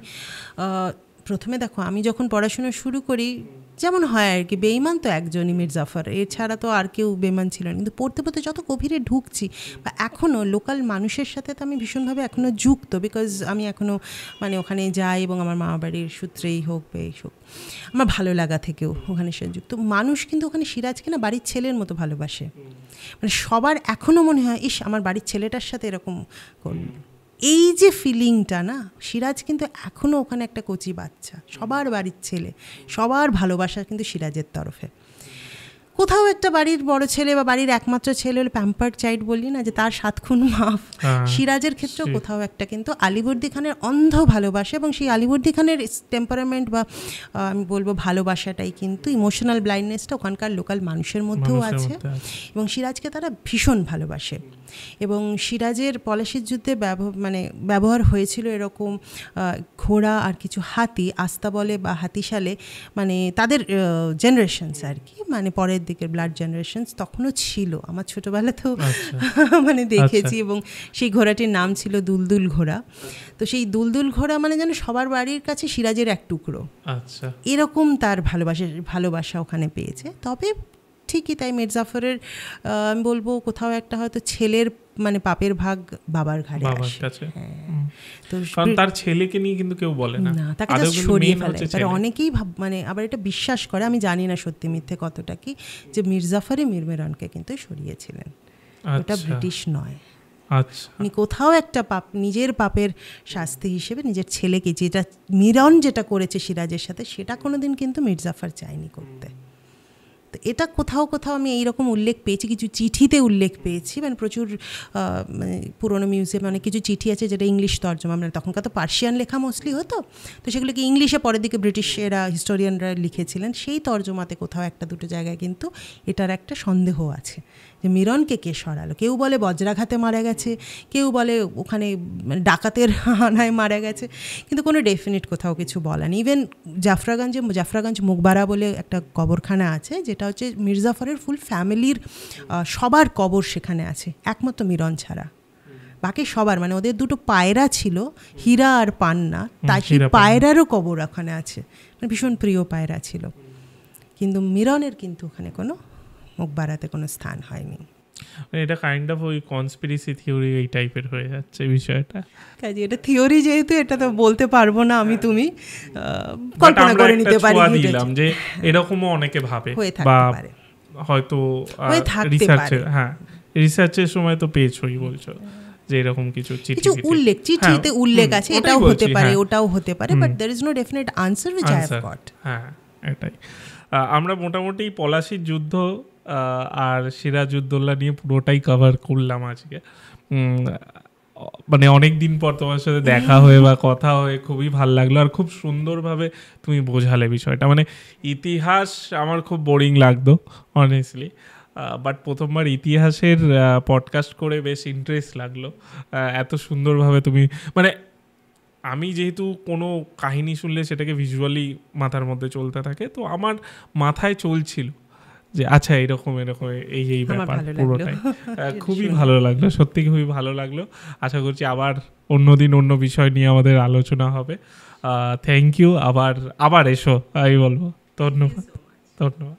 প্রথমে দেখো, আমি যখন পড়াশোনা শুরু করি, যেমন হয় আর কি, বেঈমান তো একজনই মির্জাফর, এছাড়া তো আর কেউ বেঈমান ছিল না। কিন্তু পড়তে পড়তে যত গভীরে ঢুকছি, বা এখনও লোকাল মানুষের সাথে তো আমি ভীষণভাবে এখনও যুক্ত, বিকজ আমি এখনও মানে ওখানে যাই, এবং আমার মা বাড়ির সূত্রেই হোক বা এই হোক, আমার ভালো লাগা থেকেও ওখানে সে যুক্ত। মানুষ কিন্তু ওখানে সিরাজকে না বাড়ির ছেলের মতো ভালোবাসে। মানে সবার এখনও মনে হয়, ইস আমার বাড়ির ছেলেটার সাথে এরকম করল, এই যে ফিলিংটা না, সিরাজ কিন্তু এখনও ওখানে একটা কচি বাচ্চা, সবার বাড়ির ছেলে, সবার ভালোবাসা কিন্তু সিরাজের তরফে। কোথাও একটা বাড়ির বড় ছেলে বা বাড়ির একমাত্র ছেলে হলে প্যাম্পার্ড চাইল্ড বলি না, যে তার 7 খুন মাফ, সিরাজের ক্ষেত্রেও কোথাও একটা কিন্তু আলিবর্দী খানের অন্ধ ভালোবাসা, এবং সেই আলিবর্দী খানের টেম্পারামেন্ট বা আমি বলবো ভালোবাসাটাই কিন্তু, ইমোশনাল ব্লাইন্ডনেসটা ওখানকার লোকাল মানুষের মধ্যেও আছে, এবং সিরাজকে তারা ভীষণ ভালোবাসে। এবং সিরাজের পলাশির যুদ্ধে ব্যবহার হয়েছিল এরকম ঘোড়া আর কিছু হাতি, আস্তাবলে বা হাতিশালে, মানে তাদের জেনারেশনস আর কি, মানে পরের দিকের ব্লাড জেনারেশনস তখনও ছিল, আমার ছোটোবেলাতেও মানে দেখেছি। এবং সেই ঘোড়াটির নাম ছিল দুলদুল ঘোড়া। তো সেই দুলদুল ঘোড়া মানে যেন সবার বাড়ির কাছে সিরাজের এক টুকরো, এরকম তার ভালোবাসা ওখানে পেয়েছে। তবে ঠিকই তাই, মির্জাফরের আমি বলবো কোথাও একটা হয়তো ছেলের মানে পাপের ভাগ বাবার ঘাড়ে আসে। তো তার ছেলেকে নিয়ে কিন্তু কেউ বলে না, তাকে জাস্ট সরিয়ে ফেলে। অনেকেই মানে আবার এটা বিশ্বাস করে, আমি জানি না সত্যি মিথ্যে কতটা কি, যে মির্জাফরই মিরমিরনকে কিন্তু সরিয়েছিলেন, ওটা ব্রিটিশ নয়। উনি কোথাও একটা নিজের পাপের শাস্তি হিসেবে নিজের ছেলেকে, যেটা মিরন যেটা করেছে সিরাজের সাথে, সেটা কোনোদিন কিন্তু মির্জাফর চায়নি করতে। তো এটা কোথাও কোথাও আমি এইরকম উল্লেখ পেয়েছি, কিছু চিঠিতে উল্লেখ পেয়েছি, মানে প্রচুর মানে পুরোনো মিউজিয়ামে অনেক কিছু চিঠি আছে যেটা ইংলিশ তর্জমা, মানে তখনকার তো পার্সিয়ান লেখা মোস্টলি হতো, তো সেগুলোকে ইংলিশে পরের দিকে ব্রিটিশেরা হিস্টোরিয়ানরা লিখেছিলেন। সেই তর্জমাতে কোথাও একটা দুটো জায়গায় কিন্তু এটার একটা সন্দেহ আছে যে মিরনকে কে সরালো। কেউ বলে বজ্রাঘাতে মারা গেছে, কেউ বলে ওখানে ডাকাতের হানায় মারা গেছে, কিন্তু কোনো ডেফিনিট কোথাও কিছু বলা নেই। ইভেন জাফরাগঞ্জ মুকবারা বলে একটা কবরখানা আছে, যেটা হচ্ছে মির্জাফরের ফুল ফ্যামিলির সবার কবর সেখানে আছে, একমাত্র মিরন ছাড়া। বাকি সবার, মানে ওদের দুটো পায়রা ছিল, হীরা আর পান্না, তাই সেই পায়রারও কবর ওখানে আছে, মানে ভীষণ প্রিয় পায়রা ছিল। কিন্তু মিরনের কিন্তু ওখানে কোনো মুকবারাতে কোনো স্থান হয়নি। এটা কাইন্ড অফ ওই কনস্পিরেসি থিওরি এই টাইপের হয়ে যাচ্ছে বিষয়টা। কাজে এটা থিওরি যেহেতু, এটা তো বলতে পারবো না আমি, তুমি কল্পনা করে নিতে পারি দিলাম যে এরকমও অনেকে ভাবে, বা হয়তো রিসার্চের সময় তো পেয়েছই বলছো যে এরকম কিছু উল্লেখ, চিঠিতে উল্লেখ আছে, এটাও হতে পারে ওটাও হতে পারে, but there is no definite answer which I have got. হ্যাঁ, এটাই। আমরা মোটামুটি পলাশির যুদ্ধ আর সিরাজউদ্দৌলা নিয়ে পুরোটাই কভার করলাম আজকে। মানে অনেক দিন পর তোমার সাথে দেখা হয়ে বা কথা হয়ে খুবই ভালো লাগলো, আর খুব সুন্দরভাবে তুমি বোঝালে বিষয়টা। মানে ইতিহাস আমার খুব বোরিং লাগতো অনেস্টলি, বাট প্রথমবার ইতিহাসের পডকাস্ট করে বেশ ইন্টারেস্ট লাগলো। এত সুন্দরভাবে তুমি, মানে আমি যেহেতু কোনো কাহিনী শুনলে সেটাকে ভিজুয়ালি মাথার মধ্যে চলতে থাকে, তো আমার মাথায় চলছিল যে আচ্ছা এরকম এই ব্যাপার পুরোটাই। খুবই ভালো লাগলো, সত্যি খুবই ভালো লাগলো। আশা করছি আবার অন্যদিন অন্য বিষয় নিয়ে আমাদের আলোচনা হবে। Thank you. আবার এসো, আমি বলবো। ধন্যবাদ।